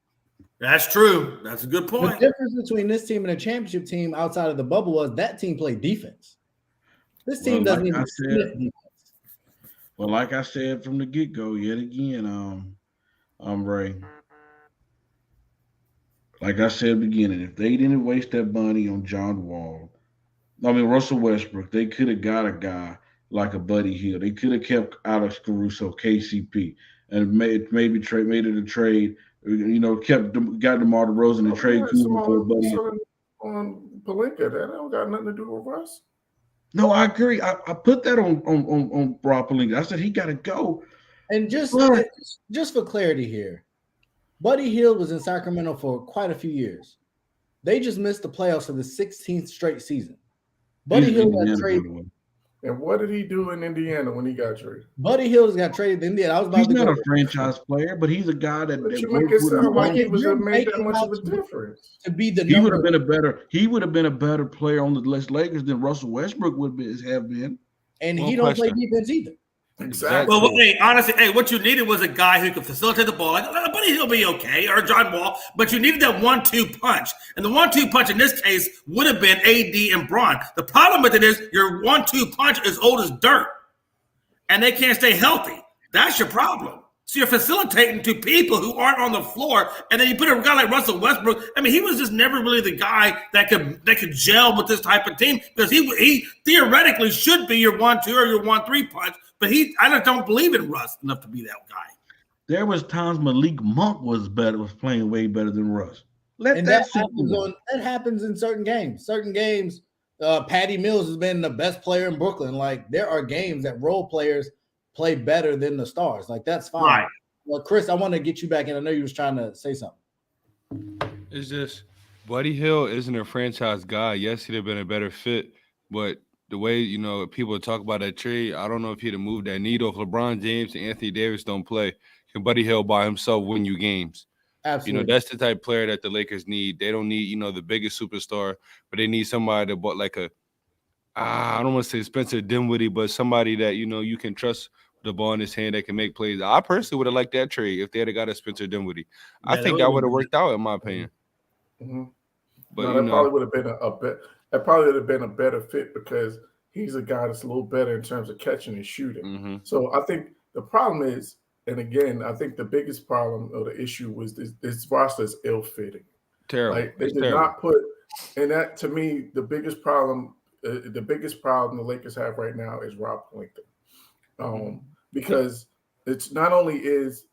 That's true. That's a good point. The difference between this team and a championship team outside of the bubble was that team played defense. This team doesn't even sniff defense. Well, like I said from the get-go, yet again, Ray. Like I said at the beginning, if they didn't waste that money on Russell Westbrook, they could have got a guy like a Buddy Hield. They could have kept Alex Caruso, KCP. and made it a trade. You know, got DeMar DeRozan and trade Kuzma for Buddy. On Palinka, that don't got nothing to do with Russ. No, I agree. I put that on Rob Palinka. I said he got to go. And just for clarity here, Buddy Hield was in Sacramento for quite a few years. They just missed the playoffs for the 16th straight season. Buddy Hield got traded. And what did he do in Indiana when he got traded? Buddy Hield got traded in Indiana. He's not a franchise player, but he's a guy that you make it sound like he was made that much of a difference. To be the he would have been a better player on the Lakers than Russell Westbrook have been. And he don't play defense either. Exactly. Well, honestly, what you needed was a guy who could facilitate the ball. Like, Buddy, he'll be okay, or John Wall. But you needed that 1-2 punch, and the 1-2 punch in this case would have been AD and Bron. The problem with it is your 1-2 punch is old as dirt, and they can't stay healthy. That's your problem. So you're facilitating to people who aren't on the floor, and then you put a guy like Russell Westbrook. I mean, he was just never really the guy that could gel with this type of team, because he theoretically should be your 1-2 or your 1-3 punch. But I just don't believe in Russ enough to be that guy. There was times Malik Monk was playing way better than Russ. That happens in certain games. Certain games, Patty Mills has been the best player in Brooklyn. Like, there are games that role players play better than the stars. Like, that's fine. Right. Well, Chris, I want to get you back in. I know you was trying to say something. It's just Buddy Hield isn't a franchise guy. Yes, he'd have been a better fit, but the way, you know, people talk about that trade, I don't know if he'd have moved that needle. If LeBron James and Anthony Davis don't play, can Buddy Hield by himself win you games? Absolutely. You know, that's the type of player that the Lakers need. They don't need, you know, the biggest superstar, but they need somebody that like I don't want to say Spencer Dinwiddie, but somebody that, you know, you can trust the ball in his hand that can make plays. I personally would have liked that trade if they had got a Spencer Dinwiddie. I think that would have worked out, in my opinion. Mm-hmm. But that probably would have been a better fit, because he's a guy that's a little better in terms of catching and shooting. Mm-hmm. So I think the problem is, and again, I think the biggest problem or the issue was this roster is ill-fitting. Terrible. Like, they did not put, and that, to me, the biggest problem the Lakers have right now is Rob Palinka. Because it's not only is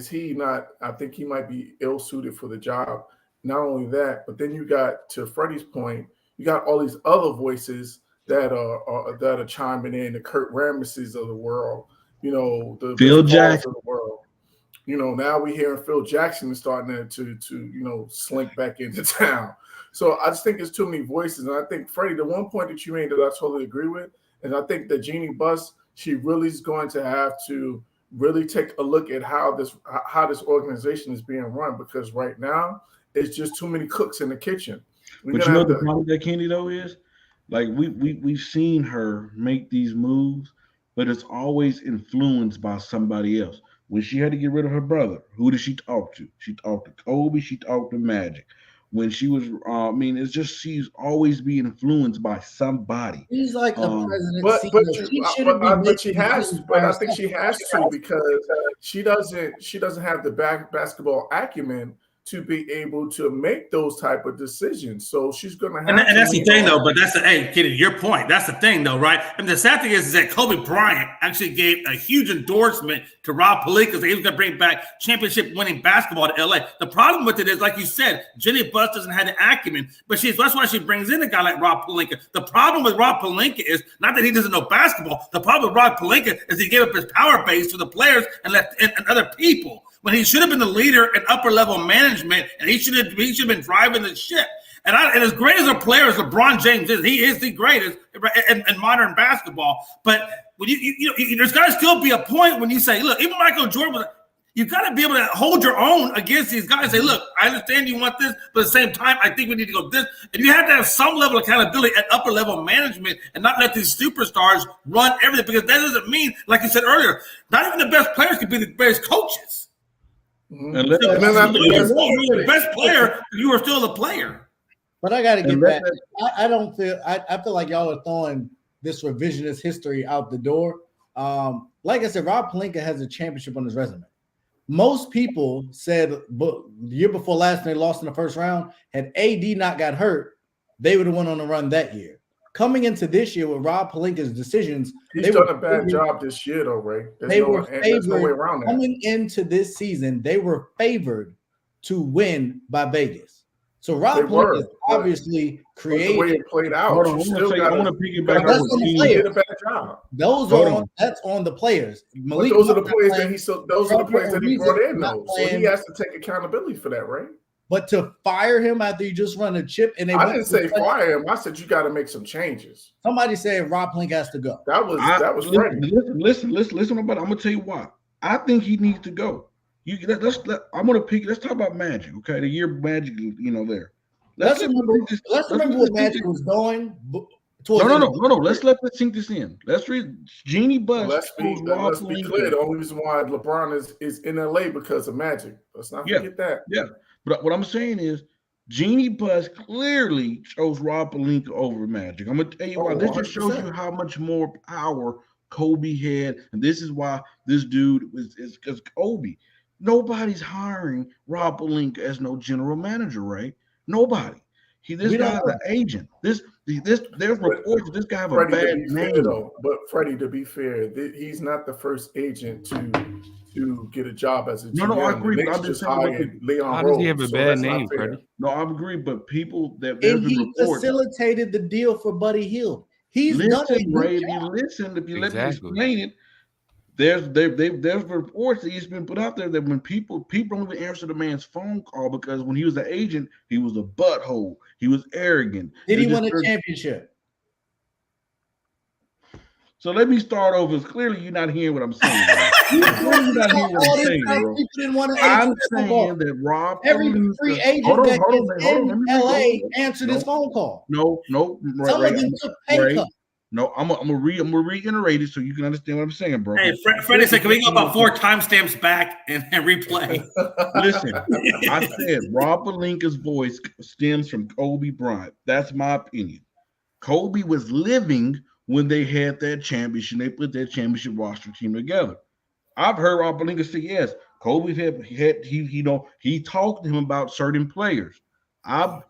he not, I think he might be ill-suited for the job. Not only that, but then you got, to Freddie's point, you got all these other voices that are chiming in, the Kurt Ramesses of the world, you know, the Phil Jackson of the world. You know, now we hearing Phil Jackson is starting to you know, slink back into town. So I just think it's too many voices. And I think, Freddie, the one point that you made that I totally agree with, and I think that Jeannie Buss, she really is going to have to really take a look at how this organization is being run, because right now it's just too many cooks in the kitchen. But you know the problem that Kenny though is, like, we've seen her make these moves, but it's always influenced by somebody else. When she had to get rid of her brother, who did she talk to? She talked to Kobe. She talked to Magic. When she was, it's just she's always being influenced by somebody. He's like a president. But she has. But I think she has to, because she doesn't have the basketball acumen to be able to make those type of decisions. So she's going to have and that's the thing, though. But that's Kenny, your point. That's the thing, though, right? And the sad thing is that Kobe Bryant actually gave a huge endorsement to Rob Palinka that he was going to bring back championship-winning basketball to LA. The problem with it is, like you said, Jenny Buss doesn't have the acumen, but that's why she brings in a guy like Rob Palinka. The problem with Rob Palinka is not that he doesn't know basketball. The problem with Rob Palinka is he gave up his power base to the players and left and other people, when he should have been the leader in upper level management, and he should have been driving the ship. And as great as a player as LeBron James is, he is the greatest in modern basketball. But when there's got to still be a point when you say, look, even Michael Jordan, you got to be able to hold your own against these guys. Say, look, I understand you want this, but at the same time, I think we need to go this. And you have to have some level of accountability at upper level management, and not let these superstars run everything, because that doesn't mean, like you said earlier, not even the best players can be the best coaches. Mm-hmm. The best player, you are still the player. But I got to get back. I don't feel. I feel like y'all are throwing this revisionist history out the door. Like I said, Rob Palinka has a championship on his resume. Most people said, but the year before last, when they lost in the first round, had AD not got hurt, they would have went on a run that year. coming into this year with Rob Palinka's decisions, he's done a bad job this year, though, Ray. There's no way around that. Coming into this season, they were favored to win by Vegas. So Rob Palinka obviously created the way it played out. Hold on, I want to piggyback on the players. Did a bad job. That's on the players. Those are the players that he brought in, though. So he has to take accountability for that, right? But to fire him after you just run a chip and I didn't say fire him. I said you got to make some changes. Somebody said Rob Palinka has to go. That was Freddie. Listen about it. I'm gonna tell you why. I think he needs to go. Let's talk about Magic, okay? The year Magic, there. Let's remember what Magic was going. No. Let's let this sink this in. Let's read Jeannie Buss. Let's be clear. The only reason why LeBron is in LA because of Magic. Let's not forget that. Yeah, but what I'm saying is Jeannie Buss clearly chose Rob Palinka over Magic. I'm gonna tell you why. This just shows you how much more power Kobe had, and this is why this dude is because Kobe. Nobody's hiring Rob Palinka as no general manager, right? Nobody. This guy's an agent. There's reports that this guy have a bad name. But Freddie, to be fair, he's not the first agent to get a job as a GM. No, I agree. I'm just hired Leon. How does he have a bad name, Freddie? No, I agree. But people that he facilitated the deal for Buddy Hield. He's done it. Ray, if you let me explain it. There's reports that he's been put out there that when people don't even answer the man's phone call because when he was an agent, he was a butthole. He was arrogant. Did he win a championship? So let me start over. Clearly, you're not hearing what I'm saying. You're not hearing what I'm saying, bro. I'm saying that Rob. Every free agent that is in LA answered his phone call. No. Some of them took pay cuts. No, I'm gonna reiterate it so you can understand what I'm saying, bro. Hey, Freddie said, "Can we go about 4 timestamps back and replay?" Listen, I said Rob Palinka's voice stems from Kobe Bryant. That's my opinion. Kobe was living when they had that championship. They put that championship roster team together. I've heard Rob Palinka say yes. Kobe he talked to him about certain players. I'm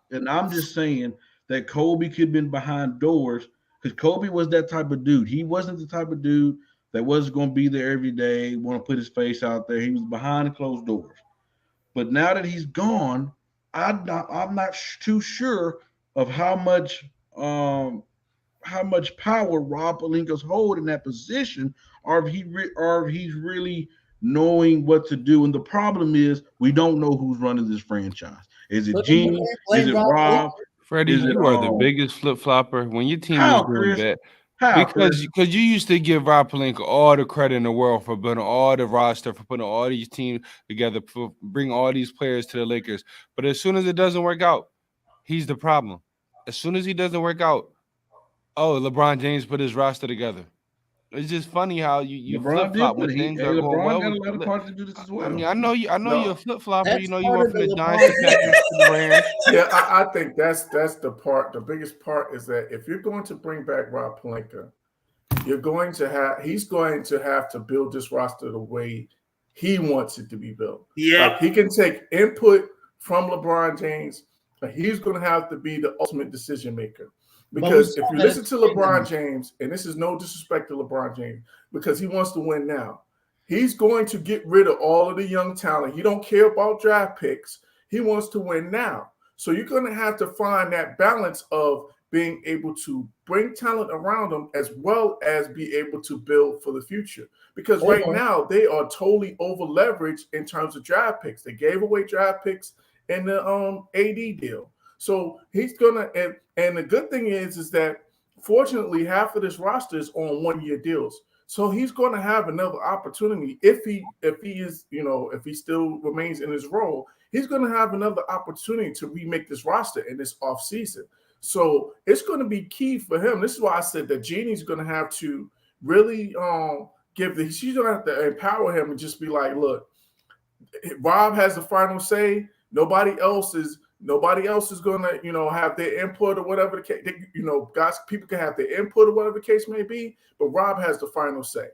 just saying that Kobe could have been behind doors. Because Kobe was that type of dude. He wasn't the type of dude that was going to be there every day, want to put his face out there. He was behind closed doors. But now that he's gone, I'm not too sure of how much power Rob Palinka's hold in that position, or if he's really knowing what to do. And the problem is we don't know who's running this franchise. Is it Gene? Is it Rob? Freddie, you are the biggest flip-flopper when your team is doing that. Because you used to give Rob Palinka all the credit in the world for putting all the roster, for putting all these teams together, for bringing all these players to the Lakers. But as soon as it doesn't work out, he's the problem. As soon as he doesn't work out, LeBron James put his roster together. It's just funny how you flip-flop when things are going well. Got a lot of parts to do this as well. I mean, I know you're a flip-flopper. You went from the Giants to the Rams. Yeah, I think that's the part. The biggest part is that if you're going to bring back Rob Palinka, he's going to have to build this roster the way he wants it to be built. Yeah. Like he can take input from LeBron James, but he's going to have to be the ultimate decision maker. Because if you listen to LeBron James, and this is no disrespect to LeBron James, because he wants to win now, he's going to get rid of all of the young talent. He don't care about draft picks. He wants to win now. So you're going to have to find that balance of being able to bring talent around them as well as be able to build for the future. Because right now they are totally over leveraged in terms of draft picks. They gave away draft picks in the AD deal. So he's gonna, and the good thing is that fortunately half of this roster is on 1-year deals. So he's going to have another opportunity if he is, if he still remains in his role, he's going to have another opportunity to remake this roster in this offseason. So it's going to be key for him. This is why I said that Jeannie's going to have to really she's going to have to empower him and just be like, look, Rob has the final say. Nobody else is going to, have their input or whatever the case. Guys, people can have their input or whatever the case may be, but Rob has the final say,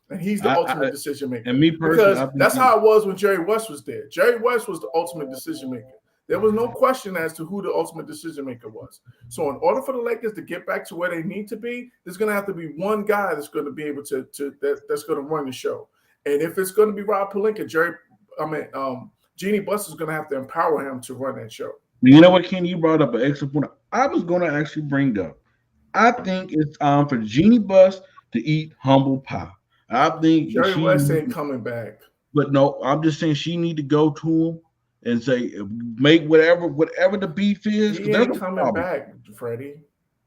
and he's the ultimate decision maker. And me personally, because that's how it was when Jerry West was there. Jerry West was the ultimate decision maker. There was no question as to who the ultimate decision maker was. So in order for the Lakers to get back to where they need to be, there's going to have to be one guy that's going to be able that's going to run the show. And if it's going to be Rob Palinka, Jeannie Buss is going to have to empower him to run that show. You know what, Ken? You brought up an excellent point. I was going to actually bring up. I think it's time for Jeannie Buss to eat humble pie. I think Jerry West ain't coming back. But no, I'm just saying she need to go to him and say, make whatever the beef is. He ain't coming back, Freddie.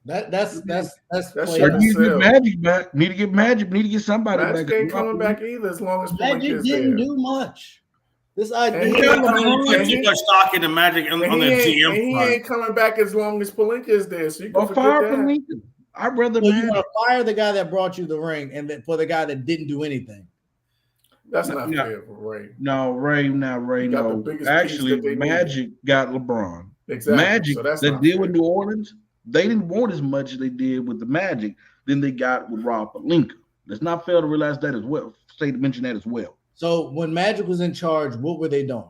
That's Or need to get Magic back. Need to get Magic. Need to get somebody back. Magic ain't coming back either as long as Magic didn't do much. This idea too much stock in the Magic on the GM front. He ain't coming back as long as Palinka is there. So you can fire Palinka. I'd rather you want to fire the guy that brought you the ring and then for the guy that didn't do anything. That's not fair for Ray. No, Ray. No. Actually, Magic got LeBron. Exactly. Magic so that's that deal with New Orleans, they didn't want as much as they did with the Magic than they got with Rob Palinka. Let's not fail to realize that as well. Say to mention that as well. So when Magic was in charge, what were they doing?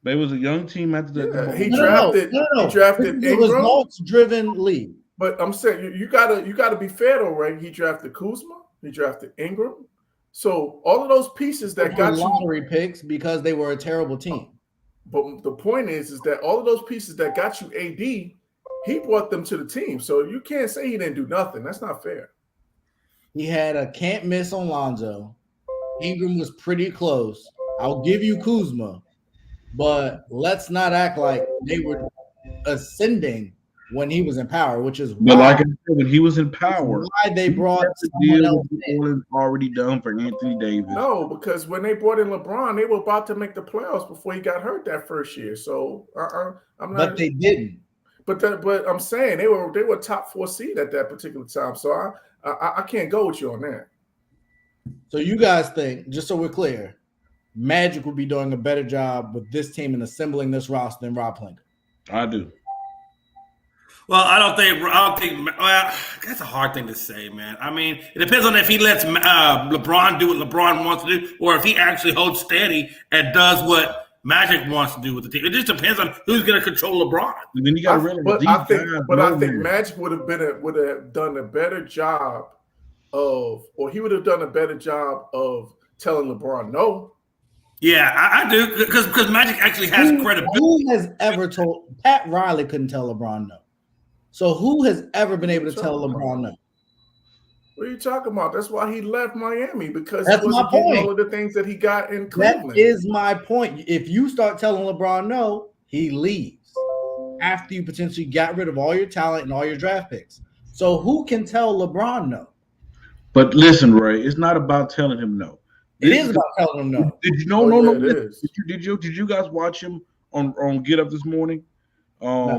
They was a young team after that. Yeah, he drafted Ingram. It was results-driven league. But I'm saying you gotta be fair though, right? He drafted Kuzma. He drafted Ingram. So all of those pieces that got lottery picks because they were a terrible team. But the point is that all of those pieces that got you AD, he brought them to the team. So you can't say he didn't do nothing. That's not fair. He had a can't miss on Lonzo. Ingram was pretty close. I'll give you Kuzma, but let's not act like they were ascending when he was in power, which is why. But like I said, when he was in power, why they brought someone else already done for Anthony Davis. No, because when they brought in LeBron, they were about to make the playoffs before he got hurt that first year. So I'm not. But they didn't. But I'm saying they were top 4 seed at that particular time. So I can't go with you on that. So you guys think, just so we're clear, Magic would be doing a better job with this team and assembling this roster than Rob Palinka? I do. Well, I don't think. Well, that's a hard thing to say, man. I mean, it depends on if he lets LeBron do what LeBron wants to do, or if he actually holds steady and does what Magic wants to do with the team. It just depends on who's going to control LeBron. And then you got to I think Magic would have done a better job he would have done a better job of telling LeBron no. Yeah, I do because Magic actually has credibility. Who has ever told Pat Riley couldn't tell LeBron no? So who has ever been able to tell LeBron no? What are you talking about? That's why he left Miami, because that's he wasn't my point. getting all of the things that he got in Cleveland. That is my point. If you start telling LeBron no, he leaves after you potentially got rid of all your talent and all your draft picks. So who can tell LeBron no? But listen, Ray, it's not about telling him no. It is about telling him no. Did you know? No. Did you guys watch him on Get Up this morning? No.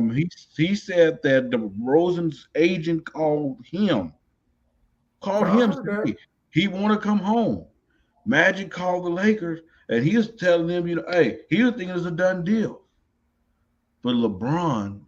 He said that the Rosen's agent called him. Said, he want to come home. Magic called the Lakers, and he was telling them, hey, he was thinking it's a done deal. But LeBron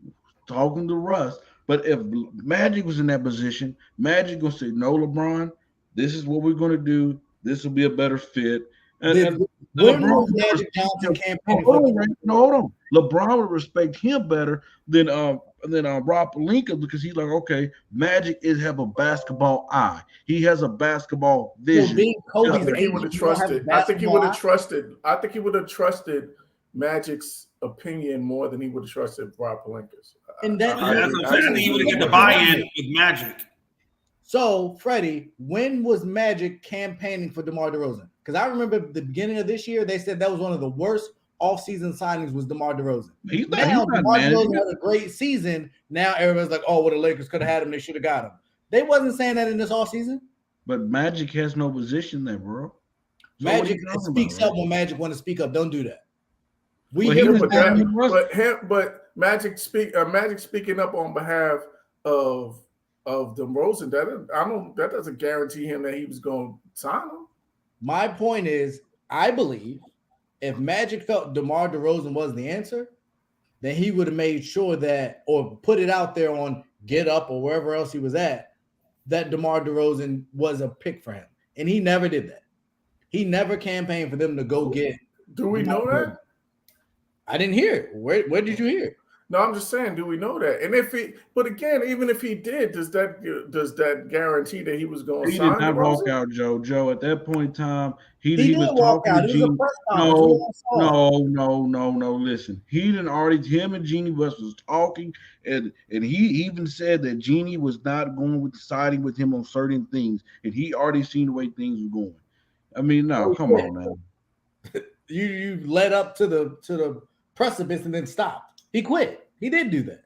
talking to Russ. But if Magic was in that position, Magic gonna say, no, LeBron, this is what we're gonna do. This will be a better fit. And LeBron, Magic Johnson campaign. Hold on. LeBron would respect him better than Rob Palinka, because he's like, okay, Magic have a basketball eye. He has a basketball vision. I think he would have trusted. I think he would have trusted Magic's opinion more than he would have trusted Rob Palinka's. And that's what I'm saying. I think he would have get the buy-in with Magic. So, Freddie, when was Magic campaigning for DeMar DeRozan? Because I remember at the beginning of this year, they said that was one of the worst off-season signings was DeMar DeRozan. DeMar DeRozan had a great season. Now everybody's like, oh, well, the Lakers could have had him. They should have got him. They wasn't saying that in this offseason. But Magic has no position there, bro. So Magic speaks up when Magic want to speak up. Don't do that. But Magic speaking up on behalf of DeRozan, that doesn't guarantee him that he was going to sign him. My point is, I believe if Magic felt DeMar DeRozan was the answer, then he would have made sure that, or put it out there on Get Up or wherever else he was at, that DeMar DeRozan was a pick for him. And he never did that. He never campaigned for them to go get. Do we know that? I didn't hear it. Where did you hear it? No, I'm just saying, do we know that? And but again, even if he did, does that guarantee that he was going to He sign? did not walk out, Joe. Joe, at that point in time, he was walk talking out. to It was Jeannie. a press conference. No. Listen, him and Jeannie was talking, and he even said that Jeannie was not going with siding with him on certain things, and he already seen the way things were going. I mean, no, come on, man. You led up to the precipice and then stopped. He quit. He did do that.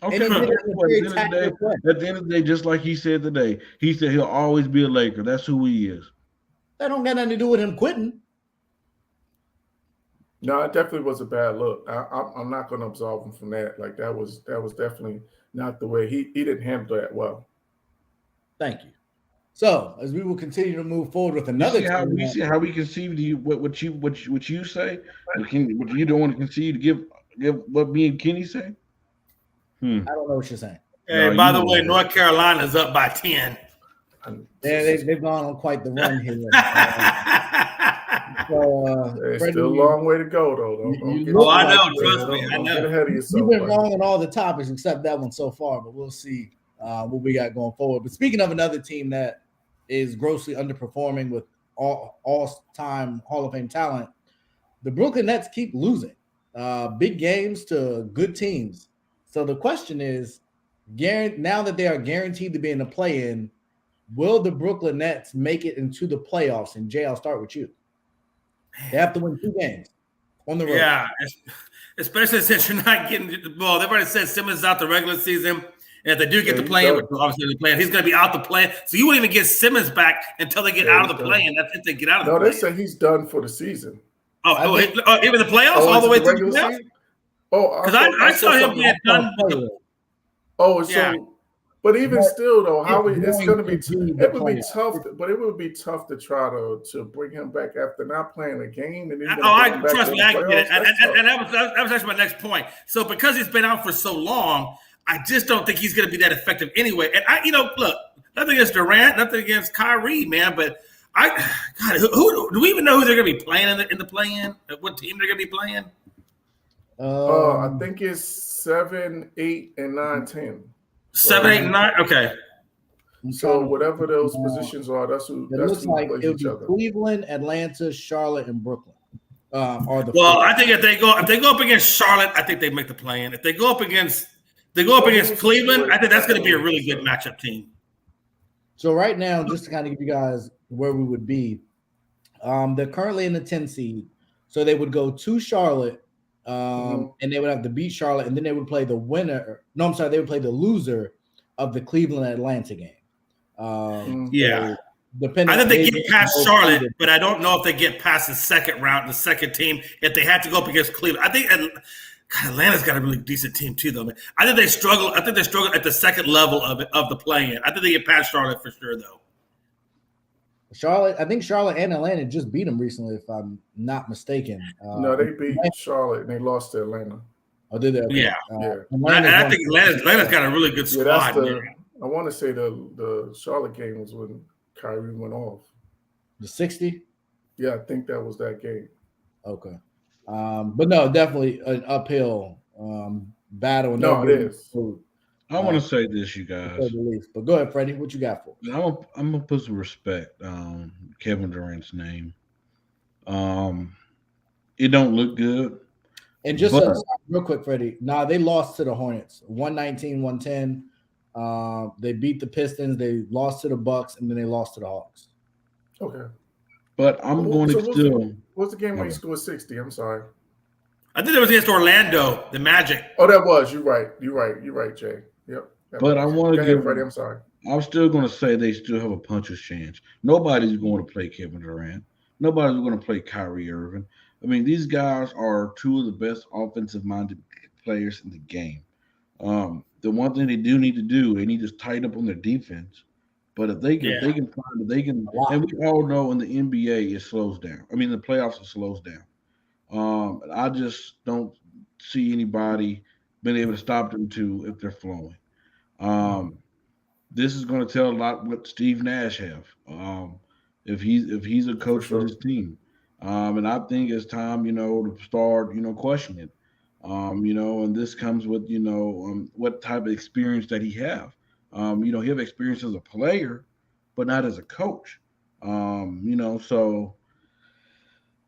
Okay, at the end of the day, just like he said today, he said he'll always be a Laker. That's who he is. That don't got nothing to do with him quitting. No, it definitely was a bad look. I'm not going to absolve him from that. Like that was definitely not the way he didn't handle that well. Thank you. So as we will continue to move forward with another, you see how we conceive to you what you say. What you don't want to concede to give what me and Kenny say. I don't know what you're saying. Hey, by the way, North Carolina's up by 10. They've gone on quite the run here. It's still a long way to go, though. I know. Trust me. I know. Get ahead of yourself. You've been wrong on all the topics except that one so far, but we'll see what we got going forward. But speaking of another team that is grossly underperforming with all-time Hall of Fame talent, the Brooklyn Nets keep losing big games to good teams. So the question is, now that they are guaranteed to be in the play-in, will the Brooklyn Nets make it into the playoffs? And Jay, I'll start with you. They have to win 2 games on the road. Yeah, especially since you're not getting the ball. They've already said Simmons is out the regular season. And if they do get the play-in, obviously the play-in, he's going to be out the play-in. So you won't even get Simmons back until they get out of the play-in. That's if they get out of the play-in. No, they say he's done for the season. Even the playoffs, all the way to the playoffs? Because I saw him being done. But even still, though, it's going to be it would be tough. But it would be tough to try to bring him back after not playing a game. And trust me, I get it. And that was actually my next point. So because he's been out for so long, I just don't think he's going to be that effective anyway. And look, nothing against Durant, nothing against Kyrie, man, but who do we even know who they're going to be playing in the play-in? What team they're going to be playing? I think it's 7, 8, and 9, 10. 7, 8, and 9. Okay. So whatever those positions are, that's who. It looks like it'll be Cleveland, Atlanta, Charlotte, and Brooklyn. I think if they go up against Charlotte, I think they make the play-in. If they go up against Cleveland, I think that's going to be a really good matchup team. So right now, just to kind of give you guys where we would be, they're currently in the 10 seed. So they would go to Charlotte. And they would have to beat Charlotte, and then they would play the winner. No, I'm sorry, they would play the loser of the Cleveland Atlanta game. I think they get past Charlotte, but I don't know if they get past the second round, the second team, if they have to go up against Cleveland. I think Atlanta's got a really decent team too, though. Man. I think they struggle at the second level of the play-in. I think they get past Charlotte for sure, though. I think Charlotte and Atlanta just beat them recently, if I'm not mistaken. No, they beat Charlotte and they lost to Atlanta. Oh, did they? Okay. Yeah. I think Atlanta's got a really good squad. I want to say the Charlotte game was when Kyrie went off. The 60? Yeah, I think that was that game. Okay. But no, definitely an uphill battle. No, it is. I want to say this, you guys. But go ahead, Freddie. What you got for? I'm gonna put some respect on Kevin Durant's name. It don't look good. And just real quick, Freddie. They lost to the Hornets, 119-110. They beat the Pistons. They lost to the Bucks, and then they lost to the Hawks. Okay. But I'm going to still. What's the game where you scored 60? I'm sorry. I think it was against Orlando, the Magic. Oh, that was. You're right, Jay. Yep. But I want to give. Freddie, I'm sorry. I'm still going to say they still have a puncher's chance. Nobody's going to play Kevin Durant. Nobody's going to play Kyrie Irving. I mean, these guys are 2 of the best offensive-minded players in the game. The one thing they do need to do, they need to tighten up on their defense. But if they can, and we all know in the NBA it slows down. I mean, the playoffs it slows down. I just don't see anybody being able to stop them if they're flowing. This is going to tell a lot what Steve Nash have. If he's a coach for his team, And I think it's time, to start, questioning. And this comes with, what type of experience that he have. He have experience as a player, but not as a coach. So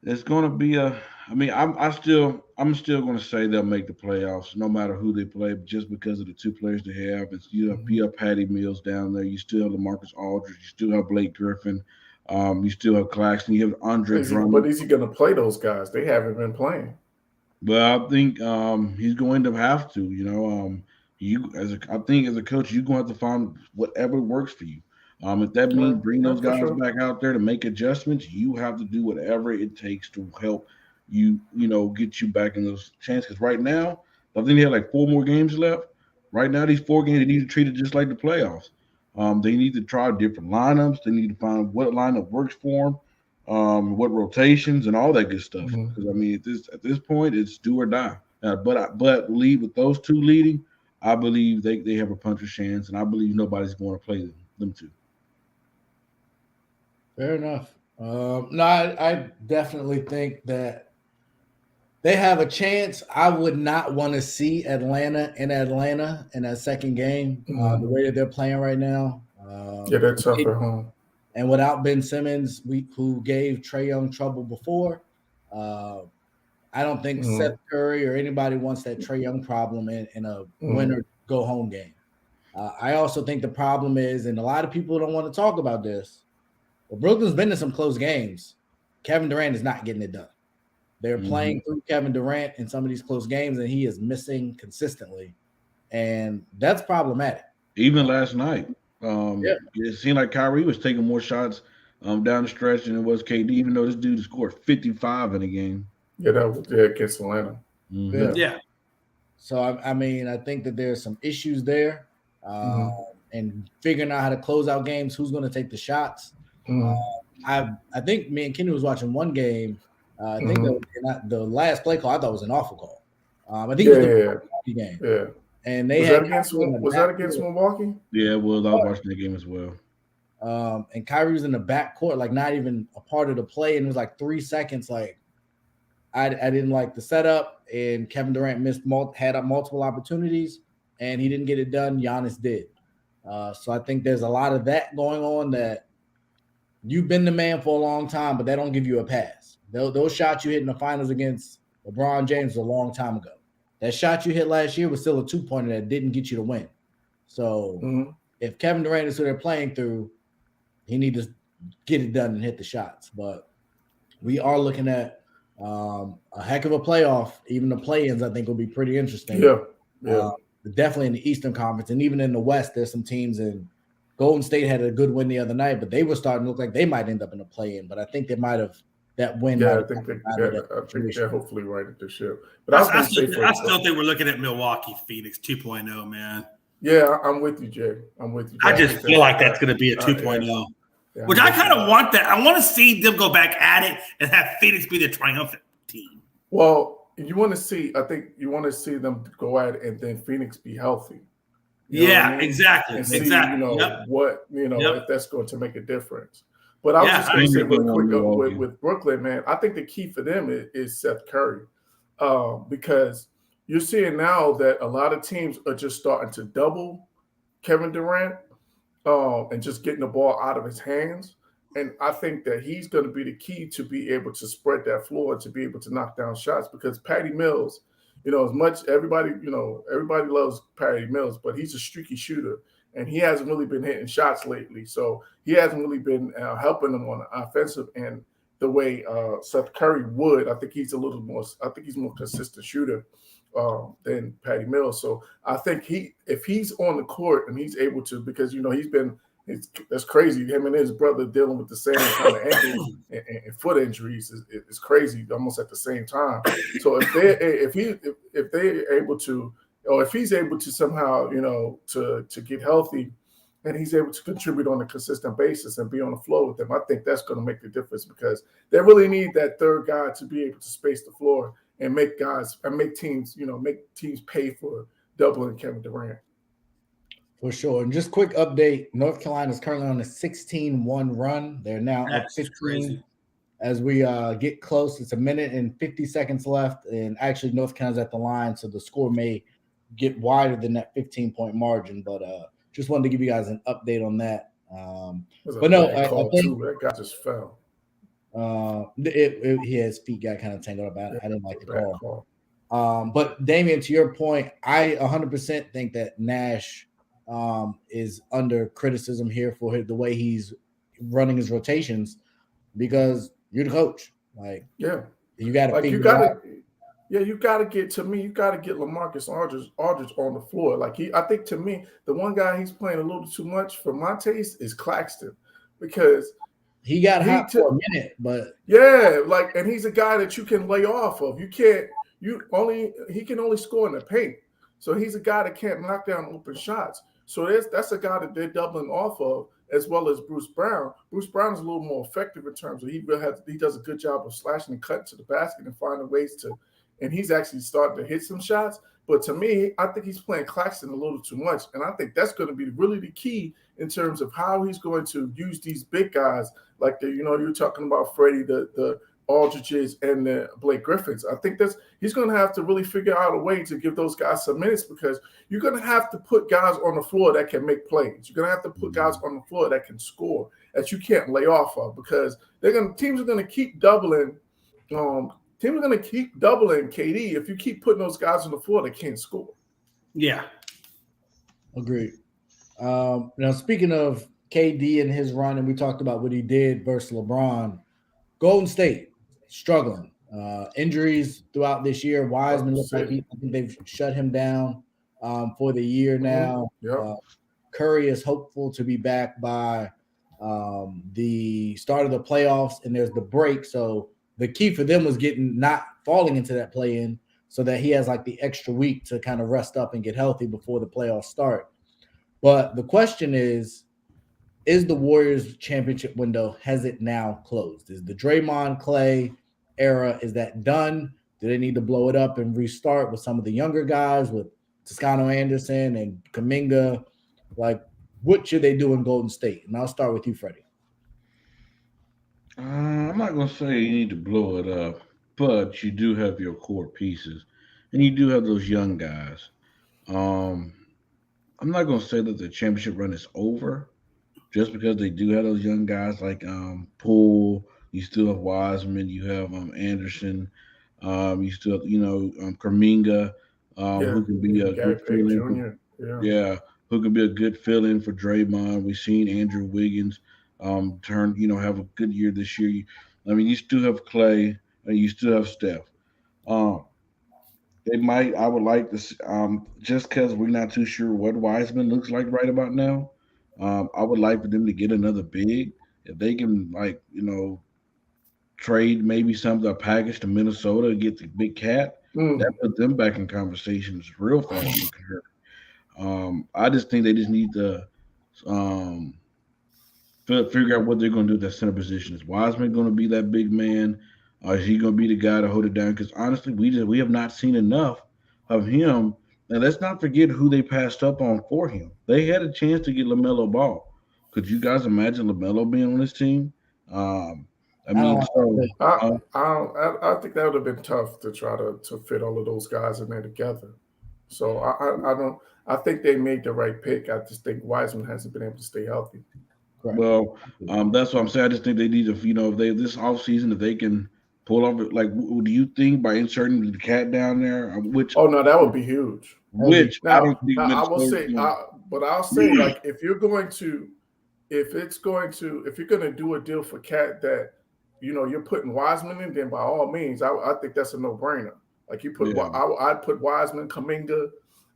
it's going to be a. I mean, I'm still going to say they'll make the playoffs no matter who they play, just because of the two players they have. And you have Patty Mills down there. You still have LaMarcus Aldridge. You still have Blake Griffin. You still have Claxton. You have Andre Drummond. But is he going to play those guys? They haven't been playing. But I think he's going to have to. I think as a coach, you're going to have to find whatever works for you. If that means bring those guys back out there to make adjustments, you have to do whatever it takes to help you, get you back in those chances. Because right now, I think they have like 4 more games left. Right now, these 4 games, they need to treat it just like the playoffs. They need to try different lineups. They need to find what lineup works for them, what rotations and all that good stuff. Because I mean, at this point, it's do or die. But lead with those 2 leading, I believe they have a puncher's chance, and I believe nobody's going to play them 2. Fair enough. No, I definitely think that they have a chance. I would not want to see Atlanta in that second game, the way that they're playing right now. They're tough at home. And without Ben Simmons, who gave Trae Young trouble before, I don't think Seth Curry or anybody wants that Trae Young problem in a win-or-go-home game. I also think the problem is, and a lot of people don't want to talk about this, but Brooklyn's been in some close games. Kevin Durant is not getting it done. They're playing through Kevin Durant in some of these close games, and he is missing consistently. And that's problematic. Even last night, it seemed like Kyrie was taking more shots down the stretch than it was KD, even though this dude scored 55 in a game. Yeah, that was against Atlanta. Yeah. So, I mean, I think that there's some issues there. And figuring out how to close out games, who's going to take the shots. I think me and Kenny was watching one game. I think that the last play call I thought was an awful call. I think it was the Milwaukee game. Yeah. And they was that against Milwaukee? Yeah, it was. I was watching that game as well. And Kyrie was in the back court, like not even a part of the play, and it was like 3 seconds. Like I didn't like the setup, and Kevin Durant had multiple opportunities, and he didn't get it done. Giannis did. So I think there's a lot of that going on, that you've been the man for a long time, but that don't give you a pass. Those shots you hit in the finals against LeBron James a long time ago. That shot you hit last year was still a 2-pointer that didn't get you to win. So if Kevin Durant is who they're playing through, he needs to get it done and hit the shots. But we are looking at a heck of a playoff. Even the play-ins, I think, will be pretty interesting. Yeah. Definitely in the Eastern Conference. And even in the West, there's some teams in Golden State had a good win the other night, but they were starting to look like they might end up in a play-in. But I think they might have that win. Yeah, I think they're hopefully right at the ship. But I still think we're looking at Milwaukee Phoenix 2.0, man. Yeah, I'm with you, Jay. I'm with you. Jay. I just feel like that's going to be a 2.0, which I kind of want that. I want to see them go back at it and have Phoenix be the triumphant team. Well, I think you want to see them go at it and then Phoenix be healthy. You know what I mean? Exactly. And see, exactly. If that's going to make a difference. But I was just going to say real quick with Brooklyn, man, I think the key for them is Seth Curry, because you're seeing now that a lot of teams are just starting to double Kevin Durant and just getting the ball out of his hands. And I think that he's going to be the key to be able to spread that floor, to be able to knock down shots, because Patty Mills, as much everybody loves Patty Mills, but he's a streaky shooter. And he hasn't really been hitting shots lately. So he hasn't really been helping them on the offensive end the way Seth Curry would. I think he's more consistent shooter than Patty Mills. So I think if he's on the court and he's able to, because, that's crazy. Him and his brother dealing with the same kind of ankle and foot injuries is crazy almost at the same time. So if they're able to, or if he's able to somehow, to get healthy and he's able to contribute on a consistent basis and be on the floor with them, I think that's going to make the difference, because they really need that third guy to be able to space the floor and make teams pay for doubling Kevin Durant. For sure. And just quick update, North Carolina is currently on a 16-1 run. They're now up 15 as we get close. It's 1:50 left, and actually North Carolina's at the line, so the score may get wider than that 15-point margin. But just wanted to give you guys an update on that. But no, I think that guy just fell. His feet got kind of tangled up. I didn't like the call. But Damian, to your point, I 100% think that Nash is under criticism here for the way he's running his rotations, because you're the coach. Like, you got to figure it out. Yeah, you got to get LaMarcus Aldridge on the floor. Like, I think to me, the one guy he's playing a little too much for my taste is Claxton, because he got hot for a minute, but and he's a guy that you can lay off of. He can only score in the paint, so he's a guy that can't knock down open shots. So that's a guy that they're doubling off of, as well as Bruce Brown. Bruce Brown is a little more effective in terms of he does a good job of slashing and cutting to the basket and finding ways to. And he's actually starting to hit some shots. But to me, I think he's playing Claxton a little too much. And I think that's going to be really the key in terms of how he's going to use these big guys. Like, you're talking about Freddie, the Aldridges, and the Blake Griffins. I think he's going to have to really figure out a way to give those guys some minutes, because you're going to have to put guys on the floor that can make plays. You're going to have to put guys on the floor that can score, that you can't lay off of, because teams are going to keep doubling Teams are going to keep doubling KD if you keep putting those guys on the floor that can't score. Yeah. Agreed. Now, speaking of KD and his run, and we talked about what he did versus LeBron, Golden State struggling. Injuries throughout this year. Wiseman looks like I think they've shut him down for the year now. Curry is hopeful to be back by the start of the playoffs, and there's the break. So the key for them was not falling into that play-in, so that he has like the extra week to kind of rest up and get healthy before the playoffs start. But the question is the Warriors championship window, has it now closed? Is the Draymond Clay era, is that done? Do they need to blow it up and restart with some of the younger guys, with Toscano Anderson and Kuminga? Like, what should they do in Golden State? And I'll start with you, Freddie. I'm not going to say you need to blow it up, but you do have your core pieces, and you do have those young guys. I'm not going to say that the championship run is over, just because they do have those young guys like Poole. You still have Wiseman. You have Anderson. You still have, Kuminga, who can be a good fill-in. Who can be a good fill-in for Draymond. We've seen Andrew Wiggins have a good year this year. You still have Clay, and you still have Steph. I would like to, just because we're not too sure what Wiseman looks like right about now, I would like for them to get another big. If they can, trade maybe a package to Minnesota to get the big cat, that put them back in conversations real fast. I just think they just need to figure out what they're going to do at that center position. Is Wiseman going to be that big man? Or is he going to be the guy to hold it down? Because honestly, we have not seen enough of him. And let's not forget who they passed up on for him. They had a chance to get LaMelo Ball. Could you guys imagine LaMelo being on this team? I think that would have been tough to try to fit all of those guys in there together. So I think they made the right pick. I just think Wiseman hasn't been able to stay healthy. Right. Well, that's what I'm saying. I just think they need to, if they this offseason, if they can pull off, do you think by inserting the cat down there, that would be huge. I don't think I'll say, like, if you're going to do a deal for Cat that, you're putting Wiseman in, then by all means, I think that's a no-brainer. Like, you put, I'd put Wiseman, Kuminga,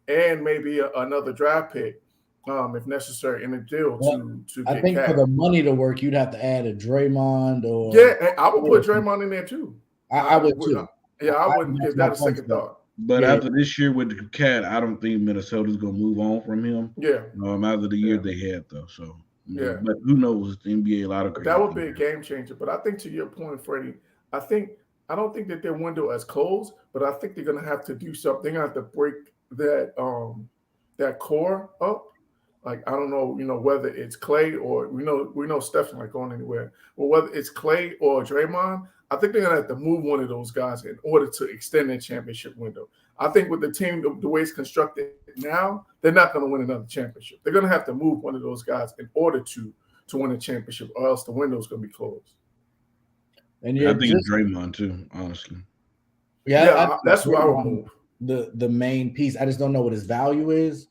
and maybe another draft pick, if necessary, in a deal to get I think Cat. For the money to work, you'd have to add a Draymond or I would put Draymond in there too. I would too. I wouldn't give that a second thought. But after this year with the Cat, I don't think Minnesota's going to move on from him. Yeah. After the year they had, though. So, but who knows? The NBA, a lot of that would be a game changer. But I think to your point, Freddie, I don't think that their window is closed, but I think they're going to have to do something. They're going to have to break that core up Like I don't know, whether it's Clay or we know Steph's not going anywhere, but whether it's Clay or Draymond, I think they're gonna have to move one of those guys in order to extend their championship window. I think with the team the way it's constructed now, they're not gonna win another championship. They're gonna have to move one of those guys in order to win a championship, or else the window's gonna be closed. And I think it's Draymond too, honestly. Yeah, that's who I would move. The main piece. I just don't know what his value is.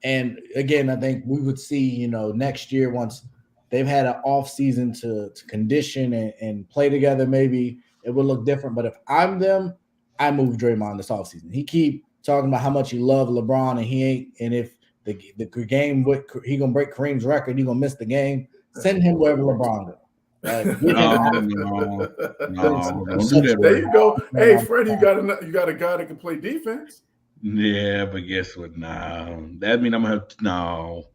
And again, I think we would see, next year once they've had an off season to condition and play together, maybe it would look different. But if I'm them, I move Draymond this off season. He keep talking about how much he loved LeBron, and he ain't. And if the game he gonna break Kareem's record, he gonna miss the game. Send him wherever LeBron goes. No, there you go. Hey, Freddie, you got a guy that can play defense. Yeah, but guess what? No, that means I'm gonna have to, no.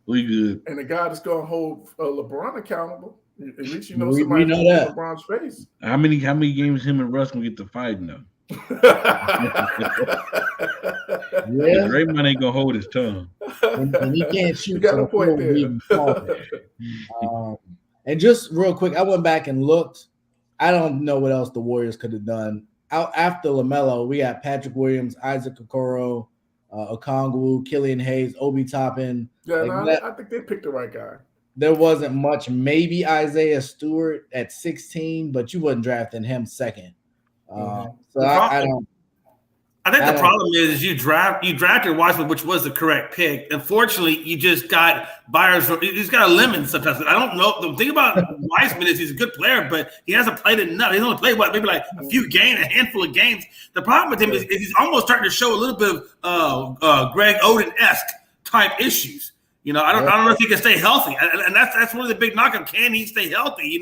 We good. And the guy that's gonna hold LeBron accountable. At least somebody we know that. LeBron's face. How many games him and Russ gonna get to fighting though? Yeah, Draymond ain't gonna hold his tongue. And he can't shoot. You got a point there. And just real quick, I went back and looked. I don't know what else the Warriors could have done. Out after LaMelo, we got Patrick Williams, Isaac Okoro, Okongwu, Killian Hayes, Obi Toppin. Yeah, I think they picked the right guy. There wasn't much. Maybe Isaiah Stewart at 16, but you wasn't drafting him second. So I don't. I think the problem is you drafted Wiseman, which was the correct pick. Unfortunately, you just got buyers. You just got a lemon sometimes. I don't know. The thing about Wiseman is he's a good player, but he hasn't played enough. He's only played maybe like a handful of games. The problem with him is he's almost starting to show a little bit of Greg Oden-esque type issues. I don't know if he can stay healthy, and that's one of the big knocks. Can he stay healthy?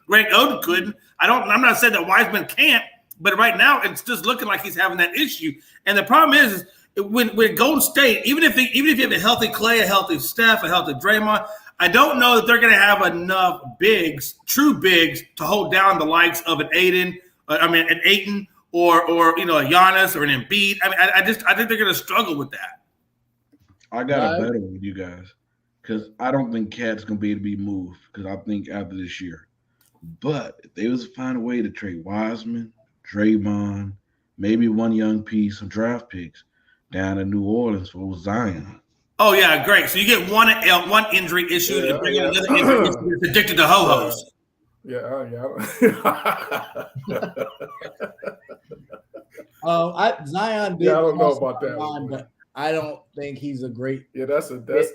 Greg Oden couldn't. I'm not saying that Wiseman can't. But right now, it's just looking like he's having that issue. And the problem is when Golden State, even if you have a healthy Clay, a healthy Steph, a healthy Draymond, I don't know that they're going to have enough true bigs, to hold down the likes of an Ayton, an Ayton, or a Giannis or an Embiid. I think they're going to struggle with that. I got a better with you guys because I don't think Cat's going to be able to be moved because I think after this year. But if they was to find a way to trade Wiseman, Draymond, maybe one young piece, some draft picks down in New Orleans for Zion. Oh yeah, great. So you get one injury issue and bring in another injury issue that's addicted to ho-hos. Zion did. Yeah, I don't know about that, but I don't think he's a great. Yeah, that's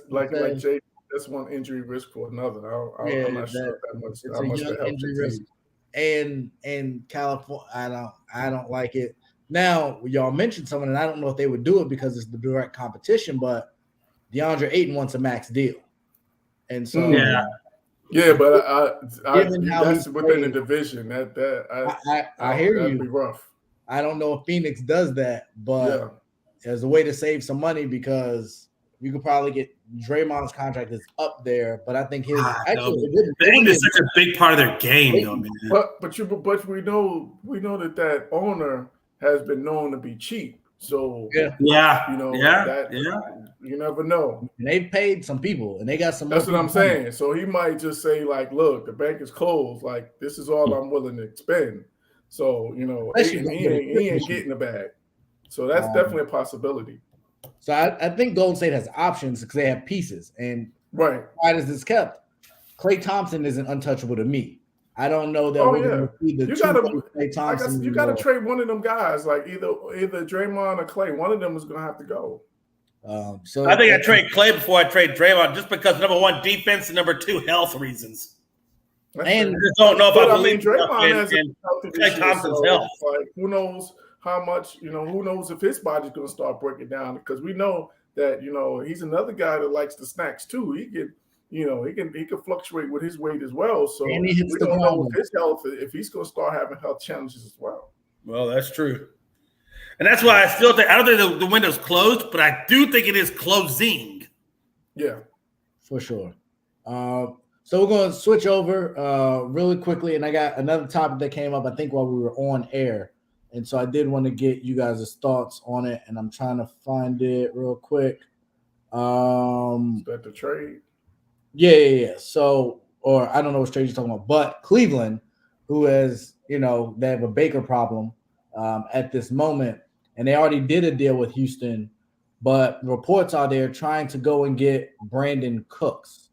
like Jay. That's one injury risk for another. I'm not sure that much. It's a young injury risk. And California, I don't like it. Now, y'all mentioned someone, and I don't know if they would do it because it's the direct competition, but DeAndre Ayton wants a max deal. And so but that's within the division. I hear that'd you. Be rough. I don't know if Phoenix does that, but there's a way to save some money because you could probably get Draymond's contract is up there, but I think his Ayton is such a big part of their game, though, man. But we know that owner has been known to be cheap. So you never know. And they've paid some people, and they got some. That's what I'm saying. So he might just say, like, "Look, the bank is closed. Like, this is all I'm willing to spend." So he ain't getting the bag. So that's definitely a possibility. So I think Golden State has options because they have pieces. And why is this kept? Klay Thompson isn't untouchable to me. I don't know that we're going to see the Klay Thompson. You got to trade one of them guys, like either Draymond or Klay. One of them is going to have to go. So I think I trade Klay before I trade Draymond, just because number one, defense, and number two, health reasons. And I just don't know if I believe Draymond in Klay Thompson's health. Like, who knows how much, who knows if his body's going to start breaking down, because we know that, he's another guy that likes the snacks too. He can fluctuate with his weight as well. So we don't know with his health if he's going to start having health challenges as well. Well, that's true. And that's why I don't think the window's closed, but I do think it is closing. Yeah. For sure. So we're going to switch over really quickly. And I got another topic that came up, I think, while we were on air. And so I did want to get you guys' thoughts on it, and I'm trying to find it real quick. Is that the trade? Yeah. So, or I don't know what trade you're talking about, but Cleveland, who has, they have a Baker problem at this moment, and they already did a deal with Houston, but reports are they're trying to go and get Brandon Cooks.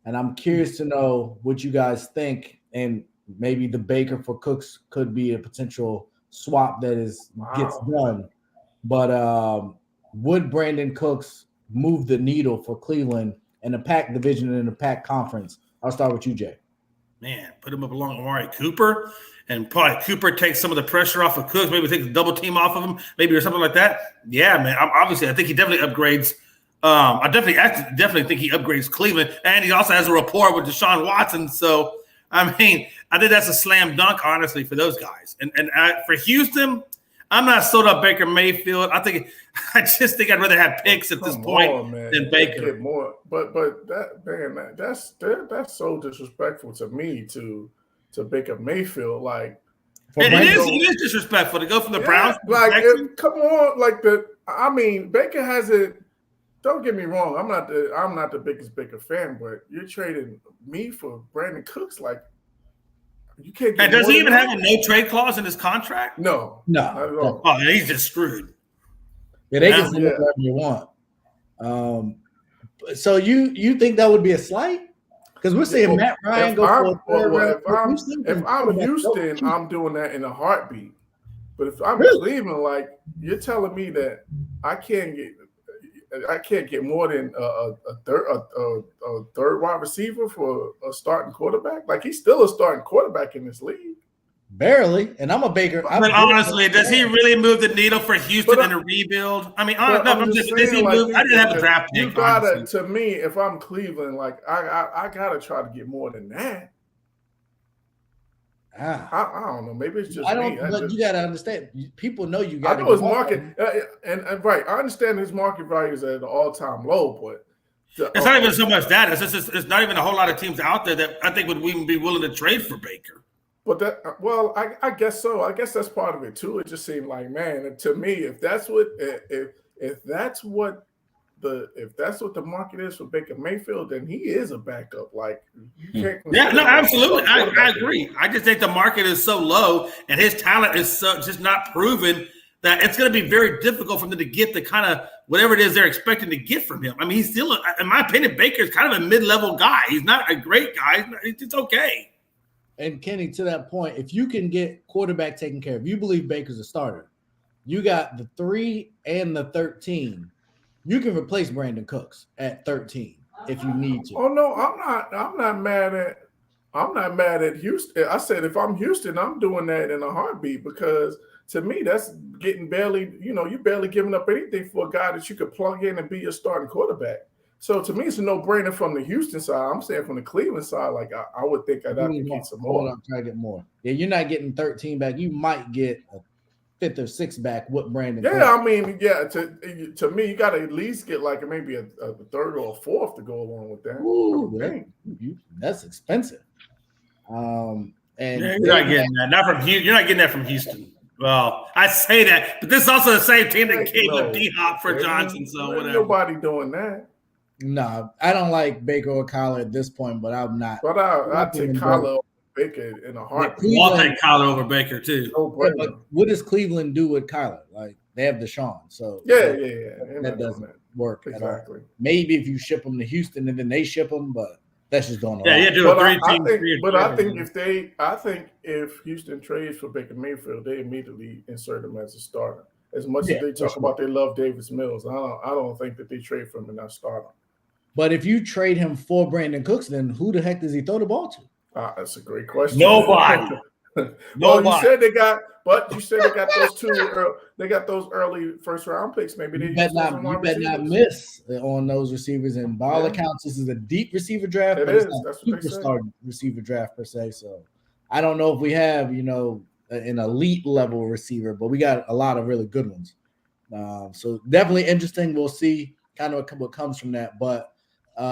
And I'm curious to know what you guys think, and maybe the Baker for Cooks could be a potential swap that gets done. But would Brandon Cooks move the needle for Cleveland in the Pac division and in the Pac conference? I'll start with you, Jay. Man, put him up along with Amari Cooper, and probably Cooper takes some of the pressure off of Cooks. Maybe take the double team off of him, maybe, or something like that. Yeah, man. Obviously, I think he definitely upgrades. I definitely think he upgrades Cleveland, and he also has a rapport with Deshaun Watson. So, I think that's a slam dunk, honestly, for those guys. And for Houston, I'm not sold up Baker Mayfield. I just think I'd rather have picks at this point than Baker. Get more, but that's so disrespectful to me to Baker Mayfield. Like, it is disrespectful to go from the Browns. Come on, Baker hasn't. Don't get me wrong. I'm not the biggest Baker fan, but you're trading me for Brandon Cooks. Like, you can't. And does he even have a no trade clause in his contract? No, not at all. Oh, he's just screwed. Yeah, they can say whatever you want. So you think that would be a slight? Because we're saying Matt Ryan go for if I'm Houston, I'm doing that in a heartbeat. But if I'm Cleveland, like, you're telling me that I can't get more than a third wide receiver for a starting quarterback. Like, he's still a starting quarterback in this league. Barely, and I'm a Baker. But honestly, does he really move the needle for Houston in a rebuild? I mean, does he move? I didn't have a draft pick. You gotta, to me, if I'm Cleveland, like, I gotta try to get more than that. I don't know. Maybe it's just me. But you gotta understand. People know you got. I know his market, and right. I understand his market value is at an all-time low, but it's not even so much that. It's not even a whole lot of teams out there that I think would even be willing to trade for Baker. But I guess so. I guess that's part of it too. It just seemed like, man, to me, if that's what the market is for Baker Mayfield, then he is a backup. Like, you can't. Yeah, no, absolutely. I agree. I just think the market is so low, and his talent is just not proven that it's going to be very difficult for them to get the kind of whatever it is they're expecting to get from him. I mean, he's still, in my opinion, Baker's kind of a mid-level guy. He's not a great guy. It's okay. And Kenny, to that point, if you can get quarterback taken care of, you believe Baker's a starter. You got the 3 and the 13. You can replace Brandon Cooks at 13 if you need to. Oh no, I'm not mad at Houston. I said if I'm Houston, I'm doing that in a heartbeat, because to me that's getting you're barely giving up anything for a guy that you could plug in and be your starting quarterback. So to me, it's a no-brainer from the Houston side. I'm saying from the Cleveland side, like I would think I'd have to get some more. Try to get more. Yeah, you're not getting 13 back. You might get a 5th or 6th back with Brandon. Yeah, I mean, yeah. To me, you got to at least get like maybe a 3rd or a 4th to go along with that. Ooh, that's expensive. And you're not getting that. Not from Houston. You're not getting that from Houston. Well, I say that, but this is also the same team that gave up D-Hop for Johnson. So whatever. Nobody doing that. No, I don't like Baker or Kyler at this point, but I'm not. But I take Kyler over Baker in a heartbeat. I'll take Kyler over Baker too. But what does Cleveland do with Kyler? Like, they have Deshaun, so yeah. That doesn't work exactly. At all. Maybe if you ship them to Houston and then they ship them, but that's just going on. Yeah, do a 3-team. I think if Houston trades for Baker Mayfield, they immediately insert him as a starter. As much as they talk about they love Davis Mills, I don't think that they trade for him and not start him. But if you trade him for Brandon Cooks, then who the heck does he throw the ball to? That's a great question. Nobody. Well, you said they got those two. They got those early first-round picks. Maybe they better not miss on those receivers. And by all accounts, this is a deep receiver draft. It is. It's not a superstar receiver draft per se. So I don't know if we have an elite level receiver, but we got a lot of really good ones. So definitely interesting. We'll see kind of what comes from that, but.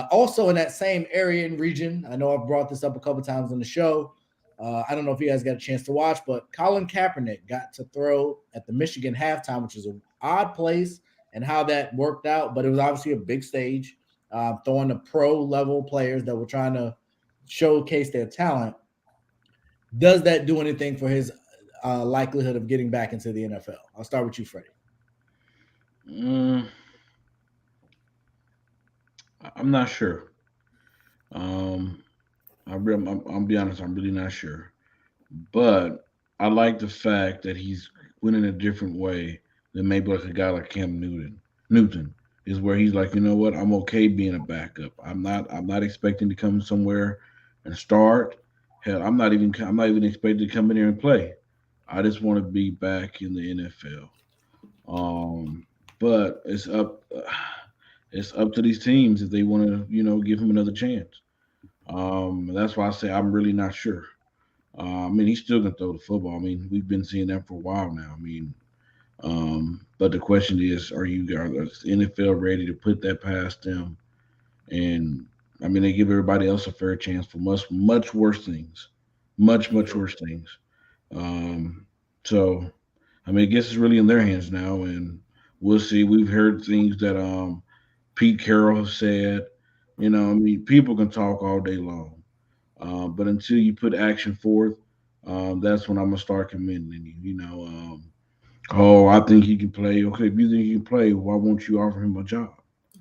Also in that same area and region, I know I've brought this up a couple times on the show. I don't know if you guys got a chance to watch, but Colin Kaepernick got to throw at the Michigan halftime, which is an odd place and how that worked out, but it was obviously a big stage, throwing the pro level players that were trying to showcase their talent. Does that do anything for his likelihood of getting back into the NFL? I'll start with you, Freddie. I'm not sure. I'll be honest, I'm really not sure. But I like the fact that he's winning a different way than maybe like a guy like Cam Newton is where he's like, you know what, I'm okay being a backup. I'm not expecting to come somewhere and start. Hell, I'm not even expecting to come in here and play. I just want to be back in the NFL. But it's up to these teams if they want to, give him another chance. That's why I say I'm really not sure. I mean, he's still gonna throw the football. I mean, we've been seeing that for a while now. I mean, but the question is, are the NFL ready to put that past them? And I mean, they give everybody else a fair chance for much worse things, much worse things. So, I mean, I guess it's really in their hands now, and we'll see. We've heard things that Pete Carroll has said. I mean, people can talk all day long, but until you put action forth, that's when I'm gonna start commending you. Oh, I think he can play. Okay, if you think he can play, why won't you offer him a job?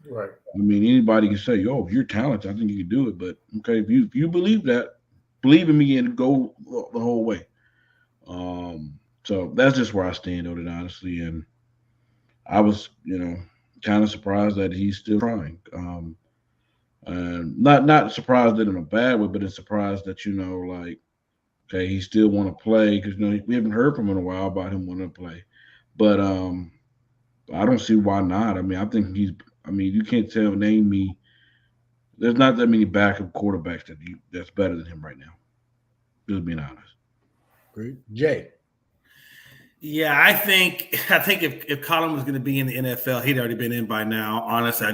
Right. I mean, anybody can say, "Oh, if you're talented, I think you can do it." But okay, if you believe that, believe in me and go the whole way. So that's just where I stand on it, honestly. And I was, kind of surprised that he's still trying. And not surprised that in a bad way, but it's surprised that like, okay, he still want to play because we haven't heard from him in a while about him wanting to play. But I don't see why not. I mean, I think you can't name me. There's not that many backup quarterbacks that's better than him right now. Just being honest. Great, Jay. Yeah, I think if Colin was going to be in the NFL, he'd already been in by now. Honestly,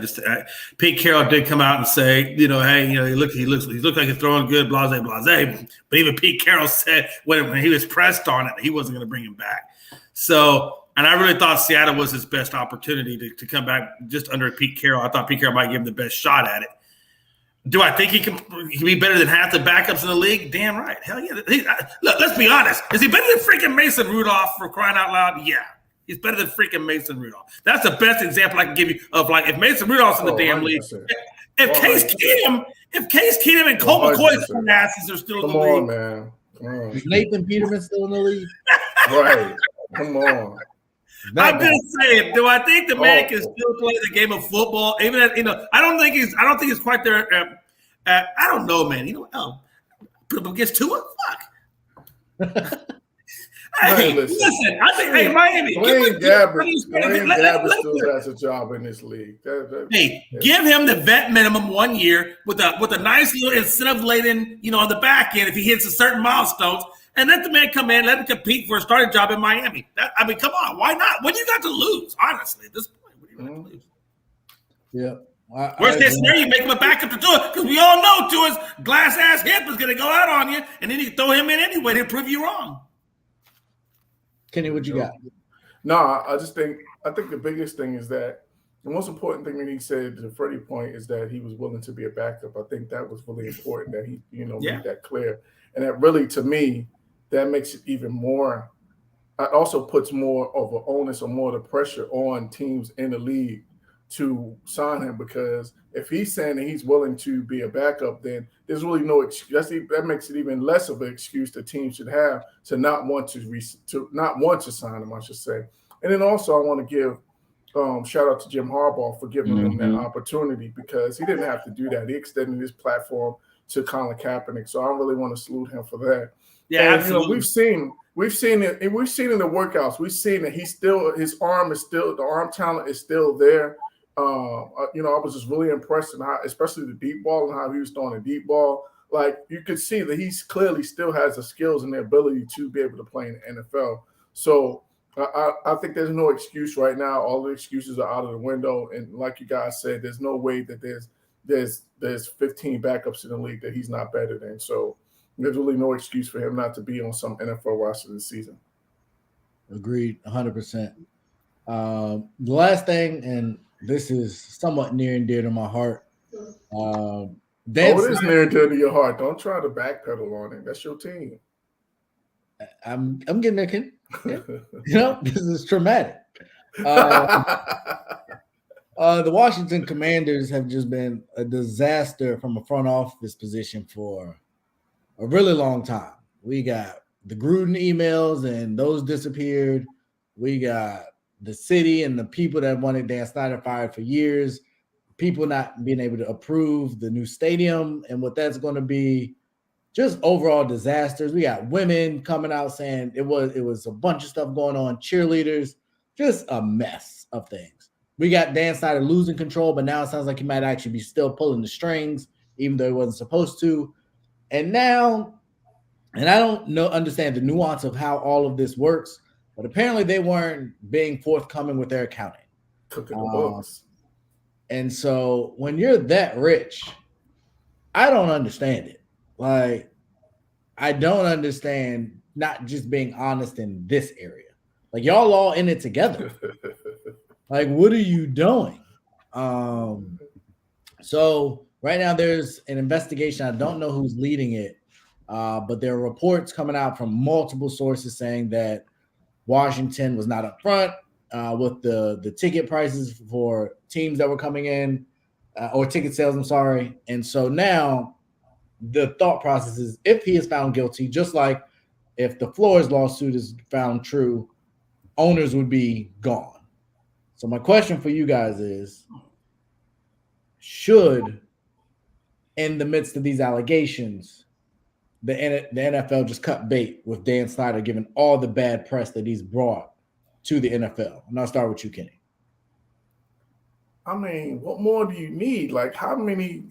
Pete Carroll did come out and say, hey, he looks like he's throwing good, blase. But even Pete Carroll said when he was pressed on it, he wasn't going to bring him back. So, and I really thought Seattle was his best opportunity to come back just under Pete Carroll. I thought Pete Carroll might give him the best shot at it. Do I think he can be better than half the backups in the league? Damn right. Hell yeah. Look, let's be honest. Is he better than freaking Mason Rudolph, for crying out loud? Yeah. He's better than freaking Mason Rudolph. That's the best example I can give you of, like, if Mason Rudolph's in the damn 100%. League. If Case Keenum and Colt McCoy's asses are still in the league. Come on, man. Is Nathan Peterman still in the league? Right. Come on. I'm just saying, do I think the man can still play the game of football? Even at, I don't think he's quite there. I don't know, man. Put him against Tua? Fuck. Hey, listen. I think, Miami. Blaine Gabbert still has a job in this league. Give him the vet minimum 1 year with a nice little incentive laden, on the back end if he hits a certain milestones. And let the man come in, let him compete for a starting job in Miami. Come on, why not? What do you got to lose, honestly, at this point? What do you got to lose? Yeah. Worst case scenario, you make him a backup to Tua, because we all know Tua's glass-ass hip is going to go out on you, and then you throw him in anyway to prove you wrong. Kenny, what you got? No, I think the biggest thing is that the most important thing that he said to Freddie's point is that he was willing to be a backup. I think that was really important that he, made that clear. And that really, to me, that makes it even more. It also puts more of an onus or more of the pressure on teams in the league to sign him, because if he's saying that he's willing to be a backup, then there's really no excuse. That makes it even less of an excuse the team should have to not want to sign him, I should say. And then also I want to give shout out to Jim Harbaugh for giving him that opportunity, because he didn't have to do that. He extended his platform to Colin Kaepernick, so I really want to salute him for that. Yeah, and, absolutely. We've seen it in the workouts. We've seen that the arm talent is still there. I was just really impressed in how, especially the deep ball and how he was throwing the deep ball. Like, you could see that he's clearly still has the skills and the ability to be able to play in the NFL. So I think there's no excuse right now. All the excuses are out of the window. And like you guys said, there's no way that there's 15 backups in the league that he's not better than. So there's really no excuse for him not to be on some NFL roster this season. Agreed, 100%. The last thing, and this is somewhat near and dear to my heart. it is near and dear to your heart. Don't try to backpedal on it. That's your team. I'm getting there, Ken. Yeah. This is traumatic. The Washington Commanders have just been a disaster from a front office position for a really long time. We got the Gruden emails and those disappeared. We got the city and the people that wanted Dan Snyder fired for years. People not being able to approve the new stadium and what that's going to be. Just overall disasters. We got women coming out saying it was a bunch of stuff going on. Cheerleaders, just a mess of things. We got Dan Snyder losing control, but now it sounds like he might actually be still pulling the strings, even though he wasn't supposed to. And now, and I don't understand the nuance of how all of this works, but apparently they weren't being forthcoming with their accounting. Cooking the books. And so when you're that rich, I don't understand it. Like, I don't understand not just being honest in this area. Like, y'all all in it together. Like, what are you doing? So right now there's an investigation. I don't know who's leading it, but there are reports coming out from multiple sources saying that Washington was not up front with the ticket prices for teams that were coming in, or ticket sales, I'm sorry. And so now the thought process is, if he is found guilty, just like if the Flores lawsuit is found true, owners would be gone. So my question for you guys is, should, in the midst of these allegations, the NFL just cut bait with Dan Snyder given all the bad press that he's brought to the NFL? And I'll start with you, Kenny. I mean, what more do you need? Like, how many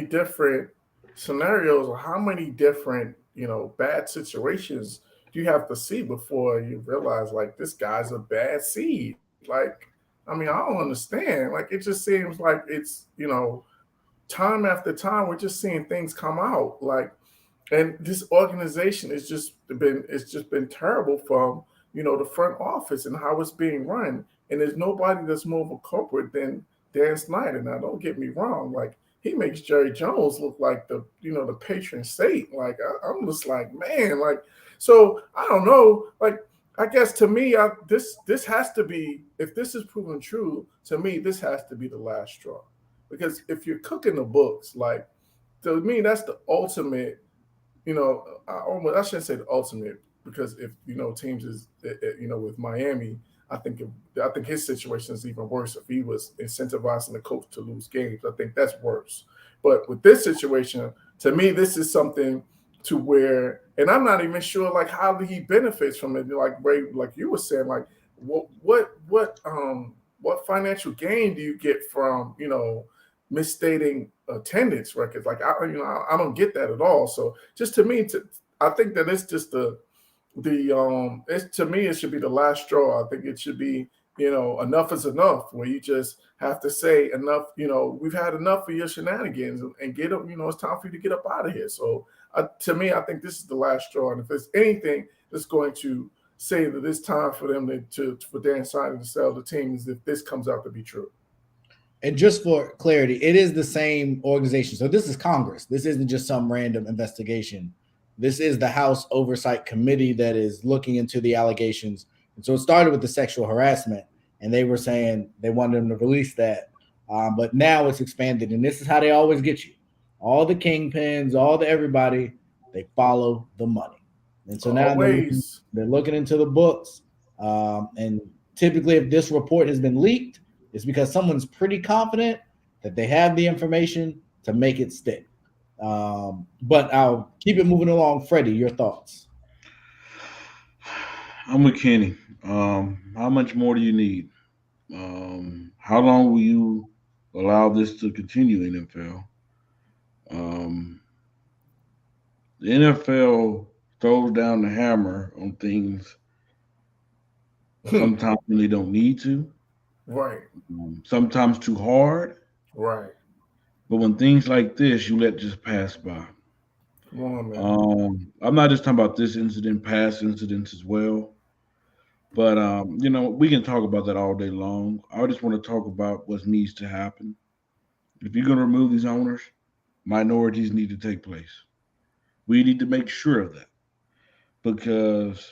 different scenarios or how many different, bad situations do you have to see before you realize, like, this guy's a bad seed? Like, I mean, I don't understand. Like, it just seems like it's, time after time, we're just seeing things come out. Like, and this organization it's just been terrible from, the front office and how it's being run. And there's nobody that's more of a culprit than Dan Snyder. Now, don't get me wrong. Like, he makes Jerry Jones look like the patron saint. Like, I'm just like, man, like, so I don't know. Like, I guess to me, this has to be, if this is proven true, to me, this has to be the last straw. Because if you're cooking the books, like, to me, that's the ultimate, I shouldn't say the ultimate, because if, teams is, with Miami, I think his situation is even worse. If he was incentivizing the coach to lose games, I think that's worse. But with this situation, to me, this is something to where, and I'm not even sure like how he benefits from it. Like Ray, like you were saying, like what financial gain do you get from misstating attendance records? Like I don't get that at all. So just to me, I think that it's just to me, it should be the last straw. I think it should be, enough is enough, where you just have to say enough, we've had enough of your shenanigans and get up, it's time for you to get up out of here. So to me, I think this is the last straw. And if there's anything that's going to say that it's time for them for Dan Snyder to sell the team, is if this comes out to be true. And just for clarity, it is the same organization. So this is Congress. This isn't just some random investigation. This is the House Oversight Committee that is looking into the allegations. And so it started with the sexual harassment, and they were saying they wanted them to release that. But now it's expanded, and this is how they always get you. All the kingpins, all the everybody, they follow the money. And so now they're looking into the books. And typically if this report has been leaked, it's because someone's pretty confident that they have the information to make it stick. But I'll keep it moving along. Freddie, your thoughts? I'm with Kenny. How much more do you need? How long will you allow this to continue in NFL? The NFL throws down the hammer on things sometimes when they don't need to. Right. Sometimes too hard. Right. But when things like this, you let just pass by. Come on, man. I'm not just talking about this incident, past incidents as well. But we can talk about that all day long. I just want to talk about what needs to happen. If you're going to remove these owners, minorities need to take place. We need to make sure of that because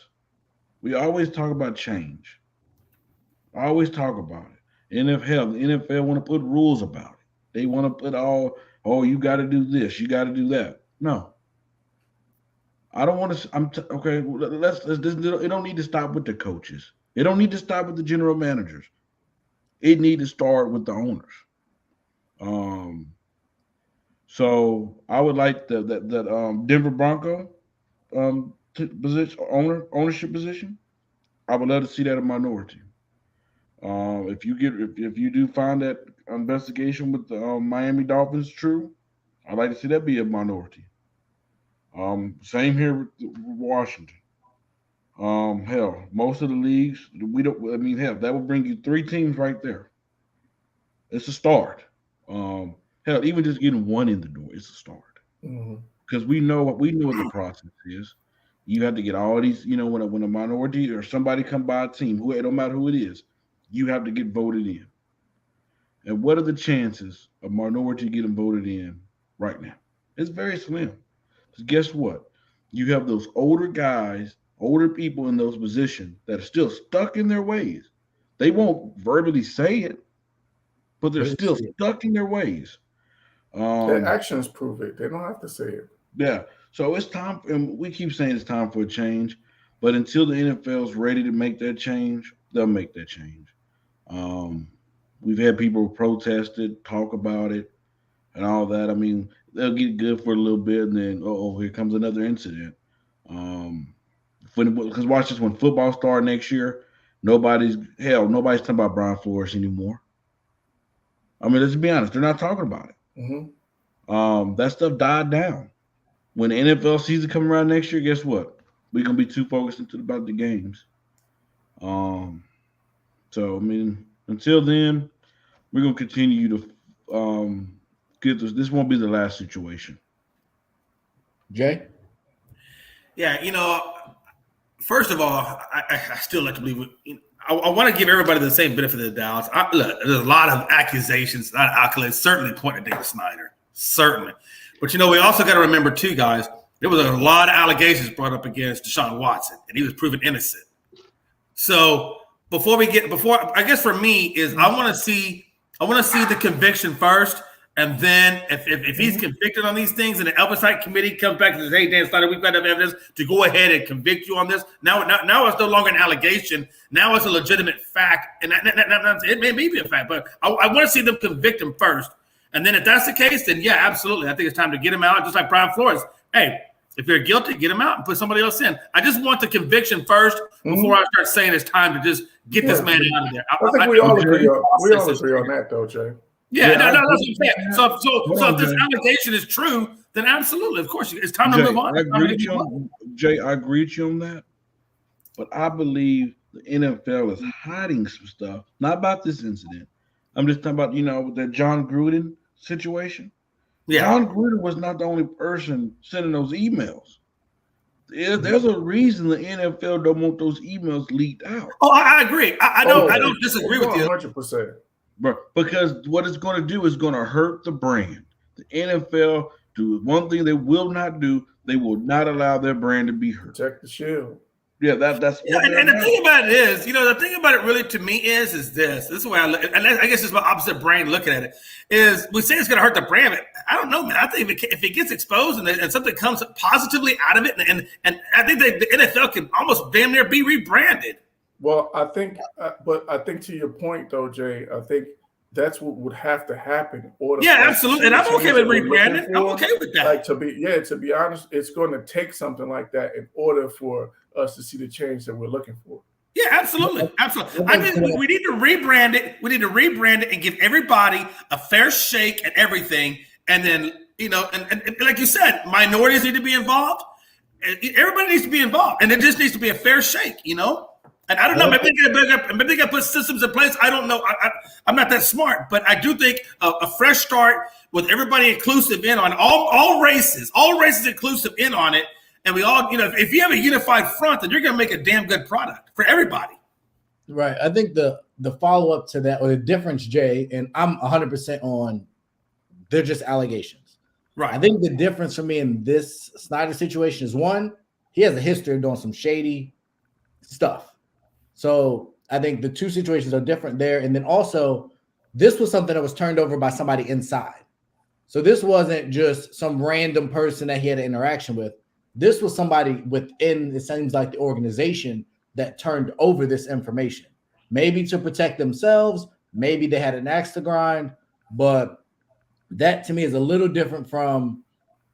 we always talk about change. I always talk about it. The NFL want to put rules about it. They want to put you got to do this, you got to do that. No. I don't want to. Okay. Let's. It don't need to stop with the coaches. It don't need to stop with the general managers. It need to start with the owners. So I would like that Denver Bronco ownership position. I would love to see that a minority. If you do find that investigation with the Miami Dolphins true, I'd like to see that be a minority. Same here with Washington. Hell, most of the leagues that would bring you 3 teams right there. It's a start. Hell, even just getting one in the door, it's a start. Because we know what the process is. You have to get all these, when a minority or somebody come by a team, it don't matter who it is, you have to get voted in. And what are the chances of minority getting voted in right now? It's very slim. Guess what? You have those older people in those positions that are still stuck in their ways. They won't verbally say it, but they're still stuck in their ways. Their actions prove it. They don't have to say it. Yeah. So it's time, and we keep saying it's time for a change, but until the NFL is ready to make that change, they'll make that change. We've had people protest it, talk about it, and all that. I mean, they'll get good for a little bit, and then here comes another incident. Because watch this, when football starts next year, nobody's talking about Brian Flores anymore. I mean, let's be honest, they're not talking about it. That stuff died down. When the NFL season comes around next year, guess what? We're gonna be too focused about the games. So I mean, until then, we're gonna continue to get this. This won't be the last situation. Jay? Yeah, first of all, I still like to believe I want to give everybody the same benefit of the doubt. Look, there's a lot of accusations, not accolades, certainly pointing at David Snyder, certainly. But we also got to remember too, guys. There was a lot of allegations brought up against Deshaun Watson, and he was proven innocent. So I guess for me is I want to see the conviction first. And then if he's convicted on these things and the oversight committee comes back and says, hey, Dan Snyder, we've got enough evidence to go ahead and convict you on this. Now it's no longer an allegation. Now it's a legitimate fact. And it may be a fact, but I want to see them convict him first. And then if that's the case, then yeah, absolutely. I think it's time to get him out, just like Brian Flores. Hey, if you're guilty, get him out and put somebody else in. I just want the conviction first before I start saying it's time to just get this man out of there. I think we all agree on that, though, Jay. Yeah, no, that's what I'm saying. So if this allegation is true, then absolutely, of course, it's time to move on. Jay, I agree with you on that. But I believe the NFL is hiding some stuff, not about this incident. I'm just talking about, the John Gruden situation. Yeah. John Gruden was not the only person sending those emails. There's a reason the NFL don't want those emails leaked out. Oh, I agree. I don't disagree with you. 100%. Because what it's going to do is going to hurt the brand. The NFL do one thing they will not do. They will not allow their brand to be hurt. Protect the shield. Yeah, that's. Yeah, and the thing about it is, the thing about it really to me is this. This is the way I look, and I guess it's my opposite brain looking at it. Is we say it's going to hurt the brand, but I don't know, man. I think if it gets exposed and something comes positively out of it, and I think the NFL can almost damn near be rebranded. Well, I think to your point, though, Jay, I think that's what would have to happen in order. Yeah, absolutely, and I'm okay with rebranding. I'm okay with that. Like to be honest, it's going to take something like that in order for us to see the change that we're looking for. Yeah, absolutely. I think we need to rebrand it. We need to rebrand it and give everybody a fair shake at everything. And then, and like you said, minorities need to be involved. Everybody needs to be involved, and it just needs to be a fair shake, And I don't know, maybe they got to put systems in place. I don't know. I'm not that smart, but I do think a fresh start with everybody inclusive in on all races inclusive in on it. And we all, if you have a unified front, then you're going to make a damn good product for everybody. Right. I think the follow-up to that, or the difference, Jay, and I'm 100% on, they're just allegations. Right. I think the difference for me in this Snyder situation is, one, he has a history of doing some shady stuff. So I think the two situations are different there. And then also, this was something that was turned over by somebody inside. So this wasn't just some random person that he had an interaction with. This was somebody within, it seems like, the organization that turned over this information. Maybe to protect themselves, maybe they had an axe to grind, but that to me is a little different from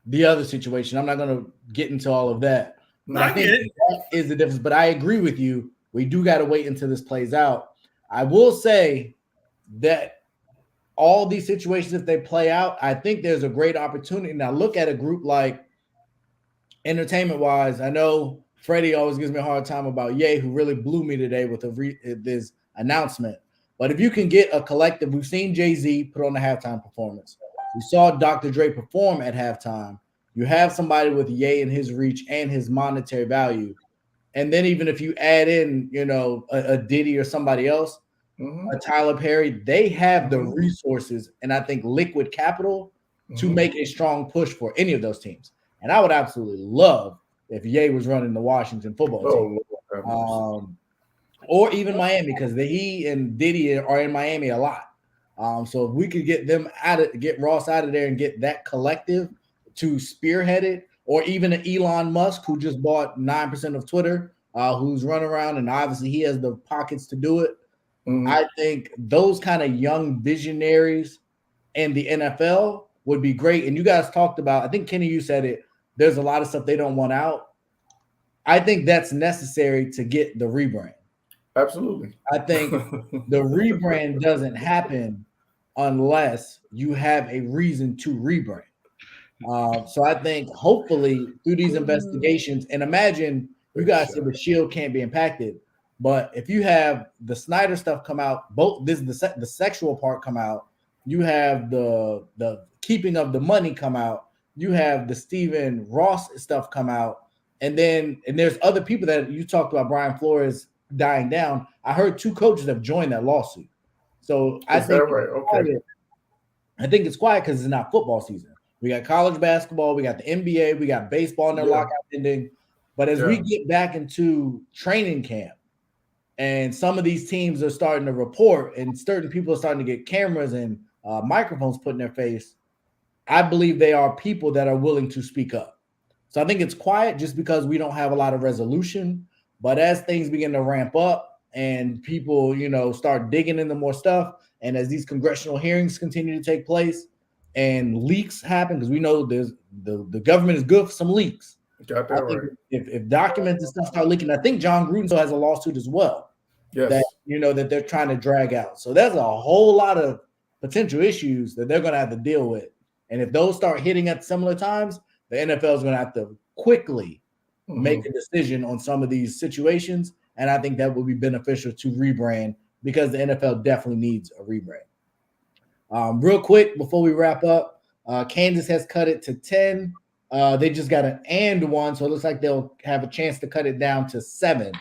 the other situation. I'm not going to get into all of that. But I think that is the difference. But I agree with you. We do got to wait until this plays out. I will say that all these situations, if they play out, I think there's a great opportunity. Now, look at a group like entertainment-wise. I know Freddie always gives me a hard time about Ye, who really blew me today with this announcement. But if you can get a collective, we've seen Jay-Z put on a halftime performance. We saw Dr. Dre perform at halftime. You have somebody with Ye and his reach and his monetary value. And then even if you add in, a Diddy or somebody else, a Tyler Perry, they have the resources and I think liquid capital to make a strong push for any of those teams. And I would absolutely love if Ye was running the Washington football team. Or even Miami, because he and Diddy are in Miami a lot. So if we could get Ross out of there and get that collective to spearhead it, or even an Elon Musk who just bought 9% of Twitter, who's running around, and obviously he has the pockets to do it. I think those kind of young visionaries in the NFL would be great. And you guys talked about, I think, Kenny, you said it, there's a lot of stuff they don't want out. I think that's necessary to get the rebrand. Absolutely. I think the rebrand doesn't happen unless you have a reason to rebrand. So I think hopefully through these investigations, and imagine you guys said the Shield can't be impacted, but if you have the Snyder stuff come out, both this the sexual part come out, you have the keeping of the money come out, you have the Stephen Ross stuff come out, and there's other people that you talked about, Brian Flores dying down. I heard 2 coaches have joined that lawsuit. So I think it's quiet because it's not football season. We got college basketball, we got the NBA, we got baseball in their lockout ending. But as we get back into training camp and some of these teams are starting to report and certain people are starting to get cameras and microphones put in their face, I believe they are people that are willing to speak up. So I think it's quiet just because we don't have a lot of resolution. But as things begin to ramp up and people, start digging into more stuff, and as these congressional hearings continue to take place and leaks happen, because we know there's the government is good for some leaks. Got that right. If documents and stuff start leaking, I think John Gruden still has a lawsuit as well. Yes. That they're trying to drag out. So there's a whole lot of potential issues that they're going to have to deal with. And if those start hitting at similar times, the NFL is going to have to quickly make a decision on some of these situations. And I think that will be beneficial to rebrand because the NFL definitely needs a rebrand. Real quick, before we wrap up, Kansas has cut it to 10. They just got an and 1, so it looks like they'll have a chance to cut it down to 7.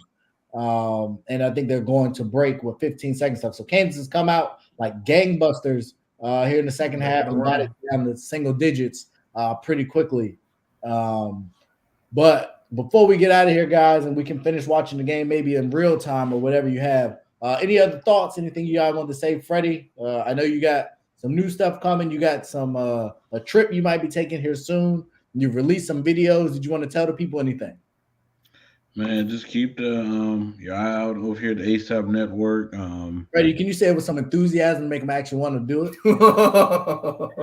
And I think they're going to break with 15 seconds left. So Kansas has come out like gangbusters here in the second half and got it down to single digits pretty quickly. But before we get out of here, guys, and we can finish watching the game maybe in real time or whatever you have, any other thoughts, anything you guys want to say? Freddie, I know you got some new stuff coming. You got some a trip you might be taking here soon. You've released some videos. Did you want to tell the people anything? Man, just keep your eye out over here at the ASAP Network. Freddie, can you say it with some enthusiasm to make them actually want to do it?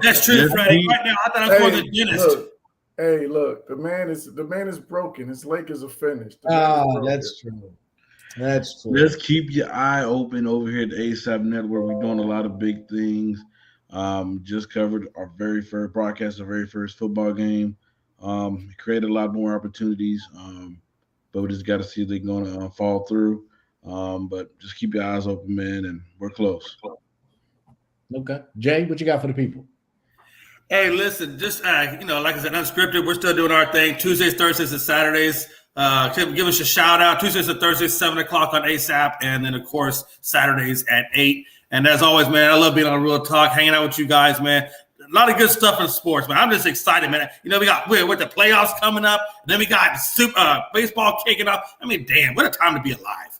That's true, Freddie. Right now, I thought I was going to the dentist. Look, the man is broken. His Lakers are finished. That's true. That's true. Just keep your eye open over here at the ASAP Network. We're doing a lot of big things. Just covered our very first broadcast, our very first football game. Created a lot more opportunities. But we just got to see if they're going to fall through. But just keep your eyes open, man, and we're close. Okay. Jay, what you got for the people? Hey, listen, just, like I said, unscripted. We're still doing our thing. Tuesdays, Thursdays, and Saturdays. Give us a shout out. Tuesdays and Thursdays, 7 o'clock on ASAP. And then, of course, Saturdays at 8. And as always, man, I love being on Real Talk, hanging out with you guys, man. A lot of good stuff in sports, man. I'm just excited, man. You know, we're with the playoffs coming up. Then we got baseball kicking off. I mean, damn, what a time to be alive.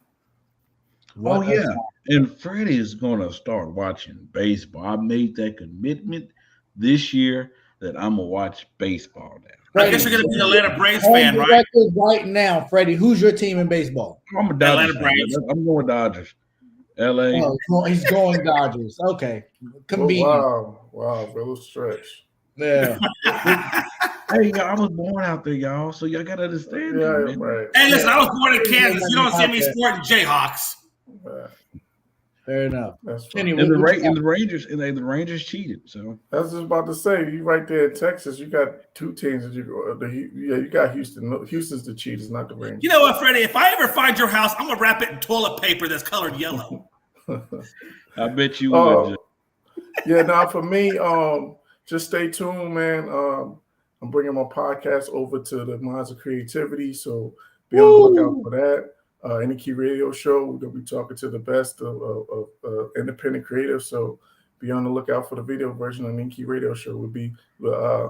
Oh, yeah. And Freddie is going to start watching baseball. I made that commitment this year that I'm going to watch baseball now. Freddie, I guess you're going to be an Atlanta Braves fan, right? Right now, Freddie, who's your team in baseball? I'm a Dodgers fan. I'm going Dodgers. LA. Oh, he's going Dodgers. Okay. Convenient. Wow, little stretch. Yeah. Hey, y'all, I was born out there, y'all, so y'all got to understand. Yeah, right. Hey, listen, I was born in Kansas. You don't see me sporting Jayhawks. Fair enough. Anyway, and the Rangers cheated. So I was just about to say, you right there in Texas, you got two teams that you got Houston. Houston's the cheaters, not the Rangers. You know what, Freddie? If I ever find your house, I'm gonna wrap it in toilet paper that's colored yellow. I bet you would. Yeah, now for me, just stay tuned, man. I'm bringing my podcast over to the Minds of Creativity, so be on the lookout for that. NK Radio Show. We're gonna be talking to the best of independent creatives. So be on the lookout for the video version of the NK Radio Show.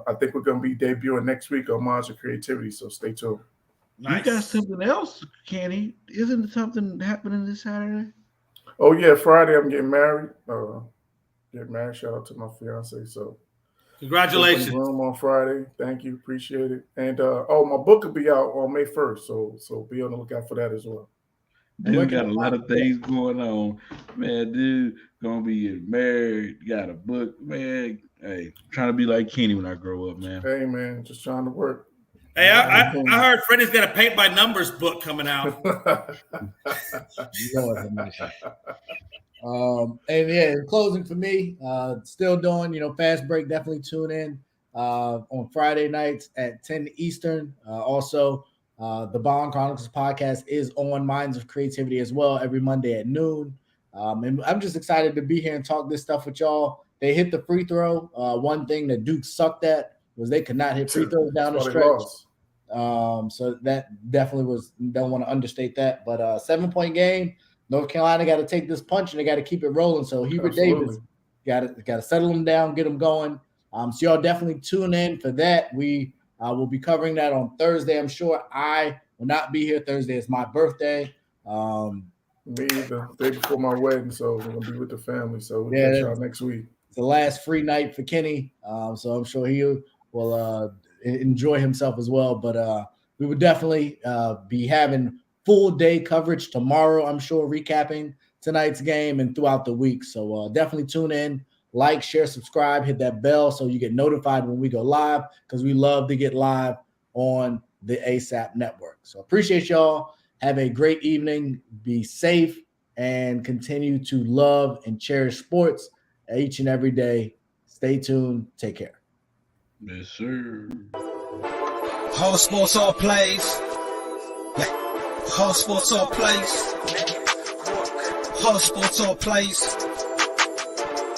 I think we're gonna be debuting next week on Minds of Creativity. So stay tuned. Nice. You got something else, Kenny? Isn't something happening this Saturday? Oh yeah, Friday I'm getting married. Shout out to my fiance. So congratulations. Room on Friday. Thank you. Appreciate it. And my book will be out on May 1st. So be on the lookout for that as well. Dude, we got a lot of things going on. Man, dude, gonna be getting married, got a book, man. Hey, trying to be like Kenny when I grow up, man. Hey man, just trying to work. Hey, I heard Freddie's got a paint by numbers book coming out. And yeah, in closing for me, still doing, Fast Break. Definitely tune in on Friday nights at 10 Eastern. Also, the Bond Chronicles podcast is on Minds of Creativity as well every Monday at noon. And I'm just excited to be here and talk this stuff with y'all. They hit the free throw. One thing that Duke sucked at was they could not hit free throws down the stretch. So that definitely was, don't want to understate that. But 7-point game. North Carolina got to take this punch and they got to keep it rolling. So Hubert Davis got to settle them down, get them going. So y'all definitely tune in for that. We will be covering that on Thursday. I'm sure I will not be here Thursday. It's my birthday. Me the day before my wedding, so we're gonna be with the family. So we'll catch y'all next week. It's the last free night for Kenny. So I'm sure he will enjoy himself as well. But we would definitely be having full day coverage tomorrow, I'm sure, recapping tonight's game and throughout the week. So definitely tune in, like, share, subscribe, hit that bell so you get notified when we go live, because we love to get live on the ASAP network. So appreciate y'all. Have a great evening. Be safe and continue to love and cherish sports each and every day. Stay tuned. Take care. Yes, sir. Whole sports all plays. Whole sports all plays. Whole sports all plays.